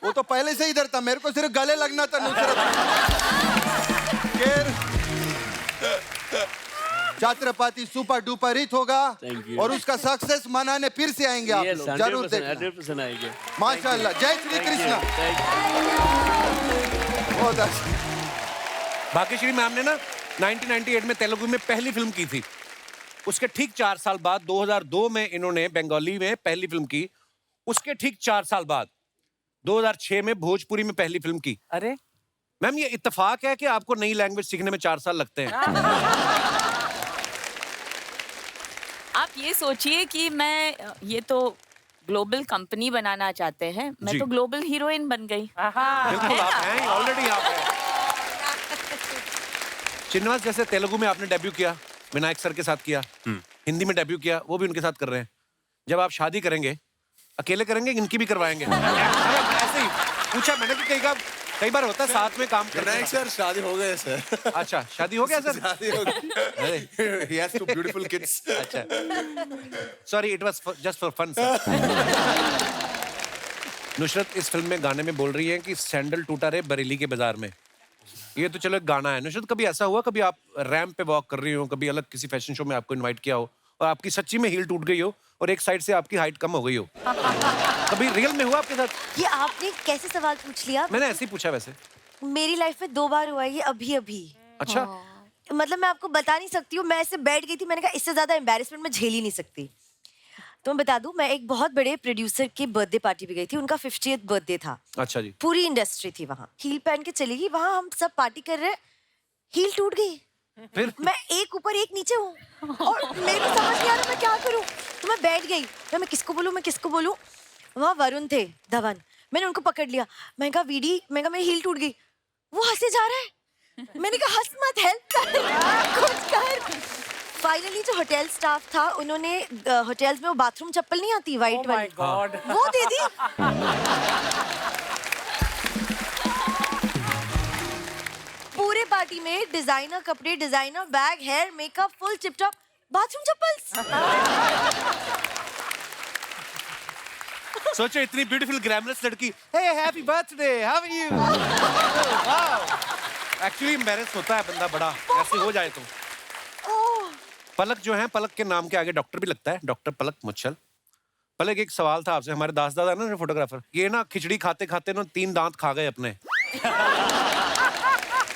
वो तो पहले से इधर था, मेरे को सिर्फ गले लगना था Nusrat. Chhatrapati super duper hit होगा और उसका सक्सेस मनाने फिर से आएंगे आप लोग, जरूर देखना। 100% आएंगे। माशाल्लाह, जय श्री कृष्ण। बहुत अच्छा। भाग्यश्री मैम ने ना 1998 में तेलुगु में पहली फिल्म की थी। उसके ठीक 4 साल बाद 2002 में इन्होंने बंगाली में पहली फिल्म की। उसके ठीक 4 साल बाद 2006 में भोजपुरी में पहली फिल्म की। अरे मैम, ये इत्तेफाक है कि आपको नई लैंग्वेज सीखने में 4 साल लगते हैं? आप ये सोचिए कि मैं ये तो ग्लोबल कंपनी बनाना चाहते हैं, मैं जी। तो ग्लोबल हीरोइन बन गई। बिल्कुल आप हैं, ऑलरेडी आप हैं। चिन्नवास, जैसे तेलुगु में आपने डेब्यू किया, विनायक सर के साथ किया, हिंदी में डेब्यू किया, वो भी उनके साथ कर रहे हैं। जब आप शादी करेंगे, अकेले करेंगे, इनकी भी करवाएंगे? ऐसे ही पूछा मैंने कि कई बार होता है साथ में काम करना है। सर शादी हो गए सर। अच्छा, शादी हो गया सर? शादी हो गई। He has 2 beautiful kids. अच्छा, sorry, it was just for fun sir. Nusrat इस फिल्म में गाने में बोल रही है कि सैंडल टूटा रे बरेली के बाजार में। ये तो चलो एक गाना है। नुसरत, कभी ऐसा हुआ, कभी आप रैंप पे वॉक कर रही हो, कभी अलग किसी फैशन शो में आपको इनवाइट किया हो और आपकी सच्ची में हील टूट गई हो और एक साइड से आपकी हाइट कम हो गई हो? कभी रियल में हुआ आपके साथ? ये आपने कैसे सवाल पूछ लिया? मैंने ऐसे ही पूछा वैसे। मेरी लाइफ में 2 बार हुआ है ये, अभी। अच्छा। मतलब मैं आपको बता नहीं सकती हूँ। मैं ऐसे बैठ गई थी, मैंने कहा इससे ज्यादा एम्बैरेसमेंट मैं झेल ही नहीं सकती। तो मैं बता दूं, मैं एक बहुत बड़े प्रोड्यूसर की बर्थडे पार्टी पे गई थी। उनका 50th बर्थडे था। अच्छा जी। पूरी इंडस्ट्री थी वहाँ, हील पहन के चली गई वहाँ, हम सब पार्टी कर रहे हैं, हील टूट गई। फिर मैं एक ऊपर एक नीचे हूँ और मेरे को समझ नहीं आ रहा मैं क्या करूँ। तो मैं बैठ गई, मैं किसको बोलूँ। वहाँ वरुण थे, धवन। मैंने उनको पकड़ लिया, मैं कहा वीडी, मैं कहा मेरी हील टूट गई। वो हंसे जा रहा है। मैंने कहा हंस मत, हेल्प कर, कुछ कर। फाइनली जो होटल स्टाफ था, उन्होंने होटल्स में वो बाथरूम चप्पल नहीं आती वाइट वाली, वो दे दी। पूरे पार्टी में डिजाइनर कपड़े, designer bag, hair, makeup, full tiptop, bathroom चप्पल्स। सोचो, इतनी ब्यूटीफुल ग्लैमरस लड़की, hey happy birthday, how are you? Actually embarrass होता है बंदा बड़ा, ऐसे हो जाए तो। पलक जो है, पलक के नाम के आगे डॉक्टर भी लगता है, डॉक्टर पलक मुच्छल। पलक, एक सवाल था आपसे। हमारे दास दादा ना फोटोग्राफर, ये ना खिचड़ी खाते खाते ना 3 दांत खा गए अपने।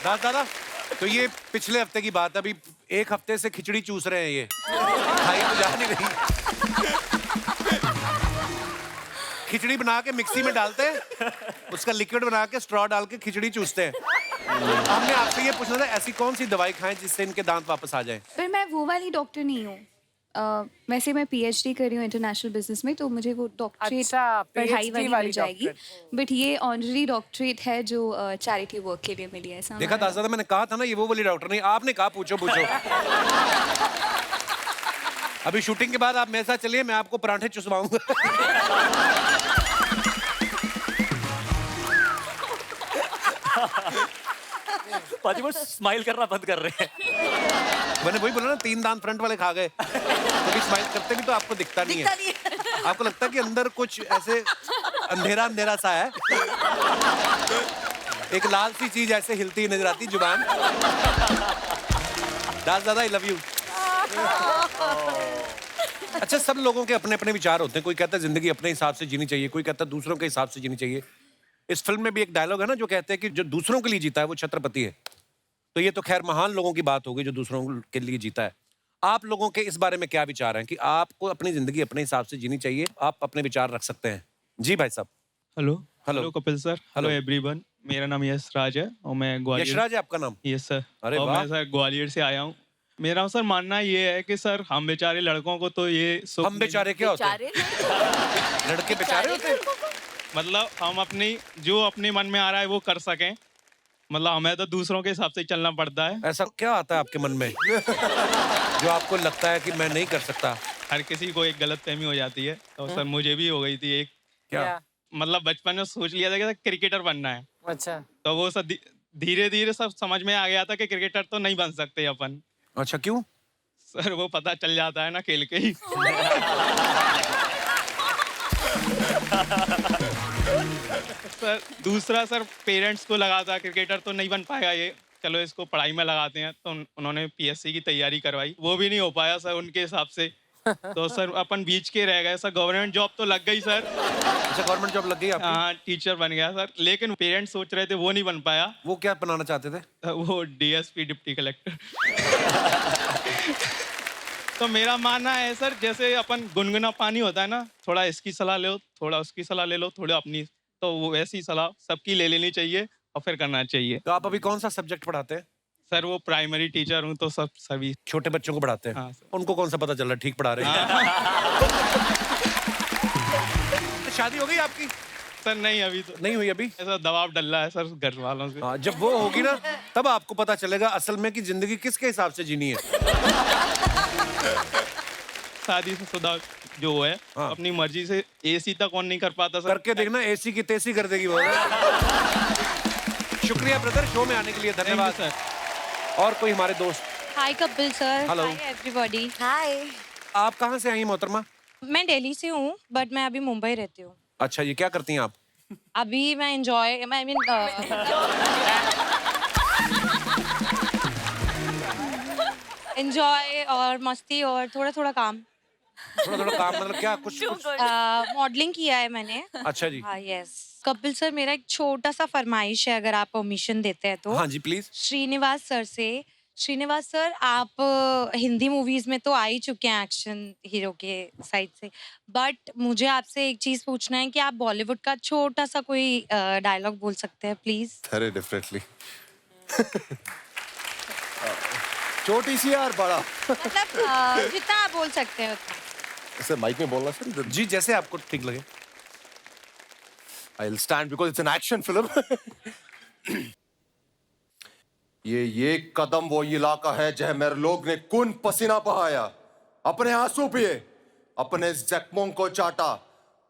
दास दादा, तो ये पिछले हफ्ते की बात है, अभी 1 हफ्ते से खिचड़ी चूस रहे हैं ये, खाई तो जा नहीं रही। खिचड़ी बना के मिक्सी में डालते हैं, उसका लिक्विड बना के स्ट्रॉ डाल के खिचड़ी चूसते हैं। हमने आपसे ये पूछना था, ऐसी कौन सी दवाई खाएं जिससे इनके दांत वापस आ जाएं? पर मैं वो वाली डॉक्टर नहीं हूँ। वैसे मैं PhD कर रही हूँ इंटरनेशनल बिजनेस में, तो मुझे वो डॉक्टरेट पढ़ाई वाली मिल जाएगी। बट ये ऑनररी डॉक्टरेट है जो चैरिटी वर्क के लिए मिली है। देखा दादा, मैंने कहा था ना ये वो वाली डॉक्टर नहीं, आपने कहा पूछो। अभी शूटिंग के बाद आप मेरे साथ चलिए, मैं आपको पराठे चुसवाऊंगा। पाजी वो स्माइल करना बंद कर रहे हैं। मैंने वही बोला ना, 3 दांत फ्रंट वाले खा गए। कभी स्माइल करते भी तो आपको दिखता नहीं है। आपको लगता है कि अंदर कुछ ऐसे अंधेरा अंधेरा सा है, एक लाल सी चीज ऐसे हिलती नजर आती जुबान। दादा, आई लव यू। अच्छा, सब लोगों के अपने अपने विचार होते हैं। कोई कहता है जिंदगी अपने हिसाब से जीनी चाहिए, कोई कहता है दूसरों के हिसाब से जीनी चाहिए। इस फिल्म में भी एक डायलॉग है ना जो कहते हैं कि जो दूसरों के लिए जीता है वो छत्रपति है। तो ये तो खैर महान लोगों की बात होगी जो दूसरों के लिए जीता है। आप लोगों के इस बारे में क्या विचार हैं कि आपको अपनी जिंदगी अपने हिसाब से जीनी चाहिए? आप अपने विचार रख सकते हैं। जी भाई साहब। Hello Kapil sir. Hello everyone, मेरा नाम यश राज है और मैं ग्वालियर। यश राज है आपका नाम? Yes sir. अरे और वाह। मैं सर ग्वालियर से आया हूँ। मेरा सर मानना ये है कि सर हम बेचारे लड़कों को तो ये हम बेचारे क्या होते हैं? लड़के बेचारे होते हैं? मतलब हम अपने मन में आ रहा है वो कर सकें। मतलब हमें तो दूसरों के हिसाब से चलना पड़ता है। ऐसा क्या आता है आपके मन में जो आपको लगता है कि मैं नहीं कर सकता? हर किसी को एक गलतफहमी हो जाती है, तो सर मुझे भी हो गई थी एक। क्या? मतलब बचपन में सोच लिया था कि क्रिकेटर बनना है। अच्छा। तो वो सर धीरे धीरे सब समझ में आ गया था कि क्रिकेटर तो नहीं बन सकते अपन। अच्छा, क्यों? सर वो पता चल जाता है ना खेल के ही। सर दूसरा सर पेरेंट्स को लगा था क्रिकेटर तो नहीं बन पाएगा ये, चलो इसको पढ़ाई में लगाते हैं, तो उन्होंने पीएससी की तैयारी करवाई, वो भी नहीं हो पाया सर उनके हिसाब से। तो सर अपन बीच के रह गए सर। गवर्नमेंट जॉब तो लग गई सर। अच्छा, गवर्नमेंट जॉब लग गई आपकी? हाँ, टीचर बन गया सर, लेकिन पेरेंट्स सोच रहे थे वो नहीं बन पाया। वो क्या बनाना चाहते थे? वो डीएसपी, डिप्टी कलेक्टर। तो मेरा मानना है सर, जैसे अपन गुनगुना पानी होता है ना, थोड़ा इसकी सलाह लो, थोड़ा उसकी सलाह ले लो, थोड़ा अपनी, तो वो वैसी सलाह सबकी ले लेनी चाहिए और फिर करना चाहिए। तो आप अभी कौन सा सब्जेक्ट पढ़ाते हैं? सर वो प्राइमरी टीचर हूँ, तो सभी छोटे बच्चों को पढ़ाते हैं। हाँ, उनको कौन सा पता चल रहा है ठीक पढ़ा रहे हैं? तो शादी हो गई आपकी? सर नहीं, अभी तो नहीं हुई अभी। ऐसा दबाव डल रहा है सर घर वालों से। हाँ, जब वो होगी ना तब आपको पता चलेगा असल में कि जिंदगी किसके हिसाब से जीनी है। शादी से शुदा जो है अपनी मर्जी से एसी तक ऑन नहीं कर पाता सर। करके देखना, एसी की तेजी कर देगी वो। शुक्रिया ब्रदर, शो में आने के लिए धन्यवाद सर। और कोई हमारे दोस्त? Hi Kapil sir. Hello everybody. Hi. आप कहाँ से आई मोहतरमा? मैं दिल्ली से हूँ, बट मैं अभी मुंबई रहती हूँ। अच्छा, ये क्या करती हैं आप? अभी मैं एंजॉय, आई मीन एंजॉय और मस्ती और थोड़ा थोड़ा काम। थोड़ा थोड़ा काम मतलब क्या? कुछ मॉडलिंग किया है मैंने। अच्छा जी। हाँ, यस। कपिल सर, मेरा एक छोटा सा फरमाइश है, अगर आप परमिशन देते हैं तो। हाँ जी, प्लीज। श्रीनिवास सर से। श्रीनिवास सर, आप हिंदी मूवीज में तो आ ही चुके हैं एक्शन हीरो के साइड से, बट मुझे आपसे एक चीज पूछना है कि आप बॉलीवुड का छोटा सा कोई डायलॉग बोल सकते हैं प्लीज? अरे डेफिनेटली। छोटी सी यार बड़ा, मतलब जितना आप बोल सकते हैं उतना। सर माइक में बोलना सर? जी, जैसे आपको ठीक लगे। I'll stand because it's an action film. ये कदम वो इलाका है जहाँ मेरे लोग ने खून पसीना बहाया, अपने आंसू पिए, अपने जख्मों को चाटा।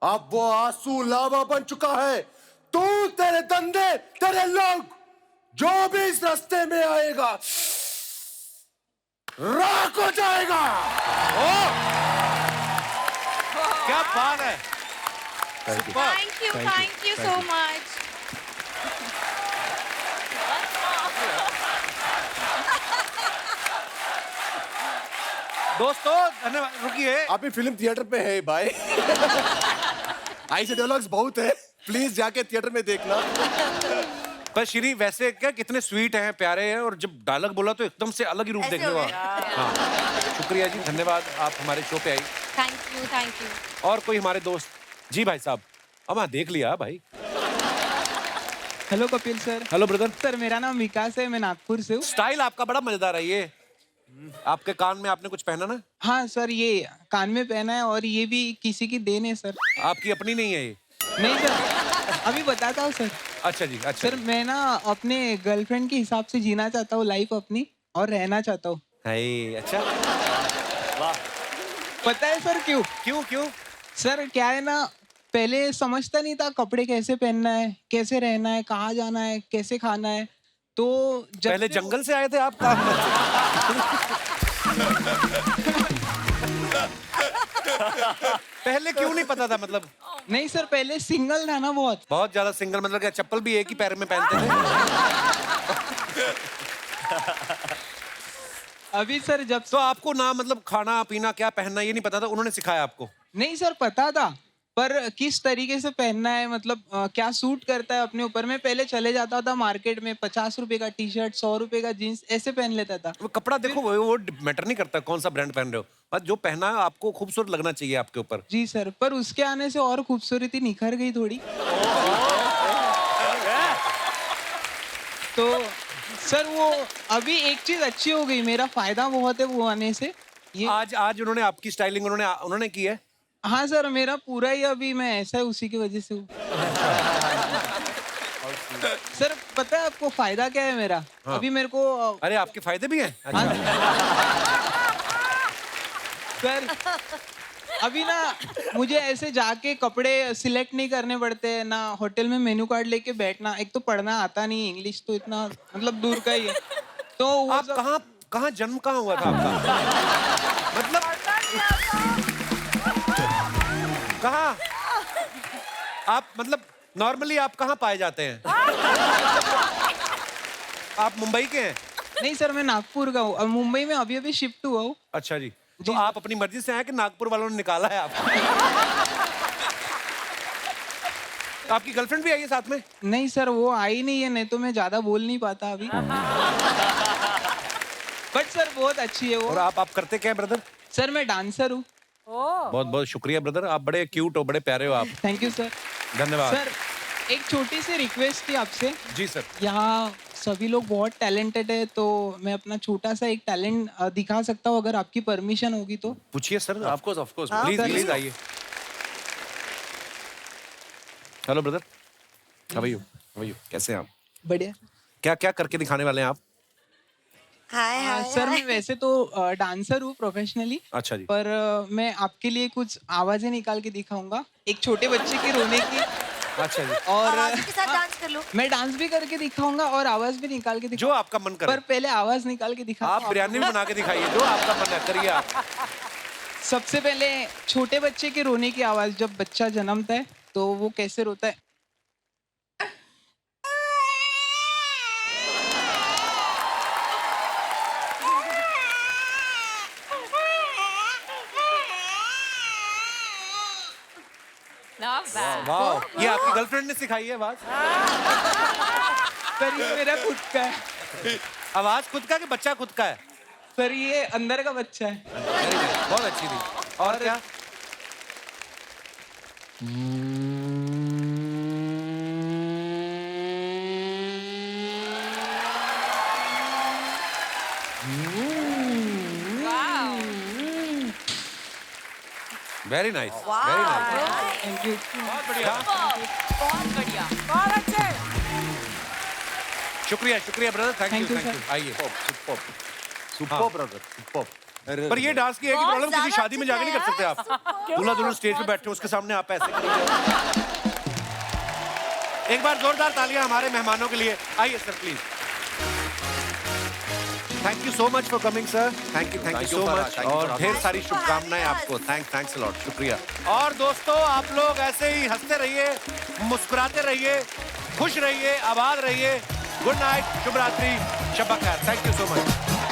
अब वो आंसू लावा बन चुका है। तू, तेरे धंधे, तेरे लोग, जो भी इस रास्ते में आएगा राख हो जाएगा। क्या बात है। Thank you so much. दोस्तों धन्यवाद। रुकिए, अभी फिल्म थिएटर पे है भाई। ऐसे डायलॉग्स बहुत है, प्लीज जाके थिएटर में देखना। पर श्री वैसे क्या कितने स्वीट हैं, प्यारे हैं, और जब डायलॉग बोला तो एकदम से अलग ही रूप देखने को। हाँ, शुक्रिया जी, धन्यवाद, आप हमारे शो पे आई। Thank you. और कोई हमारे दोस्त? जी भाई साहब। अब हाँ, देख लिया भाई। Hello Kapil sir. Hello brother. Sir मेरा नाम विकास है, मैं नागपुर से हूँ। स्टाइल आपका बड़ा मजेदार है। ये आपके कान में आपने कुछ पहना ना? हाँ सर, ये कान में पहना है और ये भी किसी की देन है सर। आपकी अपनी नहीं है ये? नहीं सर, अभी बताता हूँ सर। अच्छा जी। अच्छा सर, मैं ना अपने गर्लफ्रेंड के हिसाब से जीना चाहता हूँ लाइफ अपनी, और रहना चाहता हूँ। अच्छा, वाह। पता है सर क्यों? क्यों? सर क्या है ना, पहले समझता नहीं था कपड़े कैसे पहनना है, कैसे रहना है, कहाँ जाना है, कैसे खाना है। तो जब पहले जंगल से आए थे आप? काम पहले क्यों नहीं पता था मतलब? नहीं सर, पहले सिंगल था ना, बहुत ज्यादा सिंगल। मतलब क्या चप्पल भी एक ही पैर में पहनते थे? अभी सर जब तो आपको ना मतलब खाना पीना क्या पहनना ये नहीं पता था, उन्होंने सिखाया आपको? नहीं सर, पता था, पर किस तरीके से पहनना है, मतलब क्या सूट करता है अपने ऊपर। मैं पहले चले जाता था मार्केट में, 50 रुपए का टी शर्ट, 100 रुपए का जीन्स ऐसे पहन लेता था। वो कपड़ा देखो, वो मैटर नहीं करता कौन सा ब्रांड पहन रहे हो, बस जो पहना है आपको खूबसूरत लगना चाहिए आपके ऊपर। जी सर, पर उसके आने से और खूबसूरती निखर गई थोड़ी। तो सर वो अभी एक चीज अच्छी हो गई, मेरा फायदा बहुत है वो आने से। ये आज उन्होंने आपकी स्टाइलिंग उन्होंने की है? हाँ सर, मेरा पूरा ही अभी मैं ऐसा है उसी की वजह से हूँ। सर पता है आपको फायदा क्या है मेरा? हाँ। अभी मेरे को अरे आपके फायदे भी हैं? अच्छा। सर अभी ना मुझे ऐसे जाके कपड़े सिलेक्ट नहीं करने पड़ते ना, होटल में मेनू कार्ड लेके बैठना, एक तो पढ़ना आता नहीं, इंग्लिश तो इतना मतलब दूर का ही है। तो आप कहाँ जन्म कहाँ हुआ था आपका? मतलब कहाँ आप मतलब नॉर्मली आप कहाँ पाए जाते हैं? आप मुंबई के हैं? नहीं सर, मैं नागपुर का हूँ, मुंबई में अभी अभी शिफ्ट हुआ हूँ। अच्छा जी, तो आप अपनी मर्जी से आए कि नागपुर वालों ने निकाला है आपको? आपकी गर्लफ्रेंड भी आई है साथ में? नहीं सर, वो आई नहीं है, नहीं तो मैं ज्यादा बोल नहीं पाता अभी। बट सर बहुत अच्छी है वो। और आप करते क्या है ब्रदर? सर मैं डांसर हूँ। बहुत बहुत शुक्रिया ब्रदर, आप बड़े क्यूट हो, बड़े प्यारे हो आप। Thank you sir. धन्यवाद सर। एक छोटी सी रिक्वेस्ट थी आपसे। जी सर। यहाँ सभी लोग बहुत टैलेंटेड है, तो मैं अपना छोटा सा एक टैलेंट दिखा सकता हूँ अगर आपकी परमिशन होगी तो। पूछिए sir. Of course please please आइए। Hello brother, how are you? कैसे हैं आप? बढ़िया। क्या क्या करके दिखाने वाले हैं आप? हाय सर मैं वैसे तो डांसर हूँ प्रोफेशनली। अच्छा जी। पर मैं आपके लिए कुछ आवाजें निकाल के दिखाऊंगा, एक छोटे बच्चे के रोने की। अच्छा जी। और के साथ डांस कर लो। मैं डांस भी करके दिखाऊंगा और आवाज भी निकाल के दिखाऊंगा, जो आपका मन करे। पर पहले आवाज निकाल के दिखा। आप बिरयानी भी बना के दिखाइए, जो आपका मन है करिए आप। सबसे पहले छोटे बच्चे के रोने की आवाज, जब बच्चा जन्मता है तो वो कैसे रोता है। वाह, ये आपकी गर्लफ्रेंड ने सिखाई है आवाज? सर ये मेरा खुद का है। आवाज खुद का कि बच्चा खुद का है? सर ये अंदर का बच्चा है। बहुत अच्छी थी। और क्या? Very nice, very nice. Thank you. बहुत बढ़िया, बहुत बढ़िया, बहुत अच्छे। शुक्रिया शुक्रिया ब्रदर, थैंक यू। आइए। Super brother, super. पर ये डांस की है कि प्रॉब्लम किसी शादी में जाके नहीं कर सकते आप। दूल्हा दुल्हन स्टेज पे बैठे हो, उसके सामने आप ऐसे करिए। एक बार जोरदार तालियां हमारे मेहमानों के लिए। आइए sir please. Thank you so much for coming sir. Thank you so much, और ढेर सारी शुभकामनाएं आपको। थैंक्स अ लॉट, शुक्रिया। और दोस्तों आप लोग ऐसे ही हंसते रहिए, मुस्कुराते रहिए, खुश रहिए, आबाद रहिए। गुड नाइट, शुभ रात्रि, शब खैर। Thank you so much.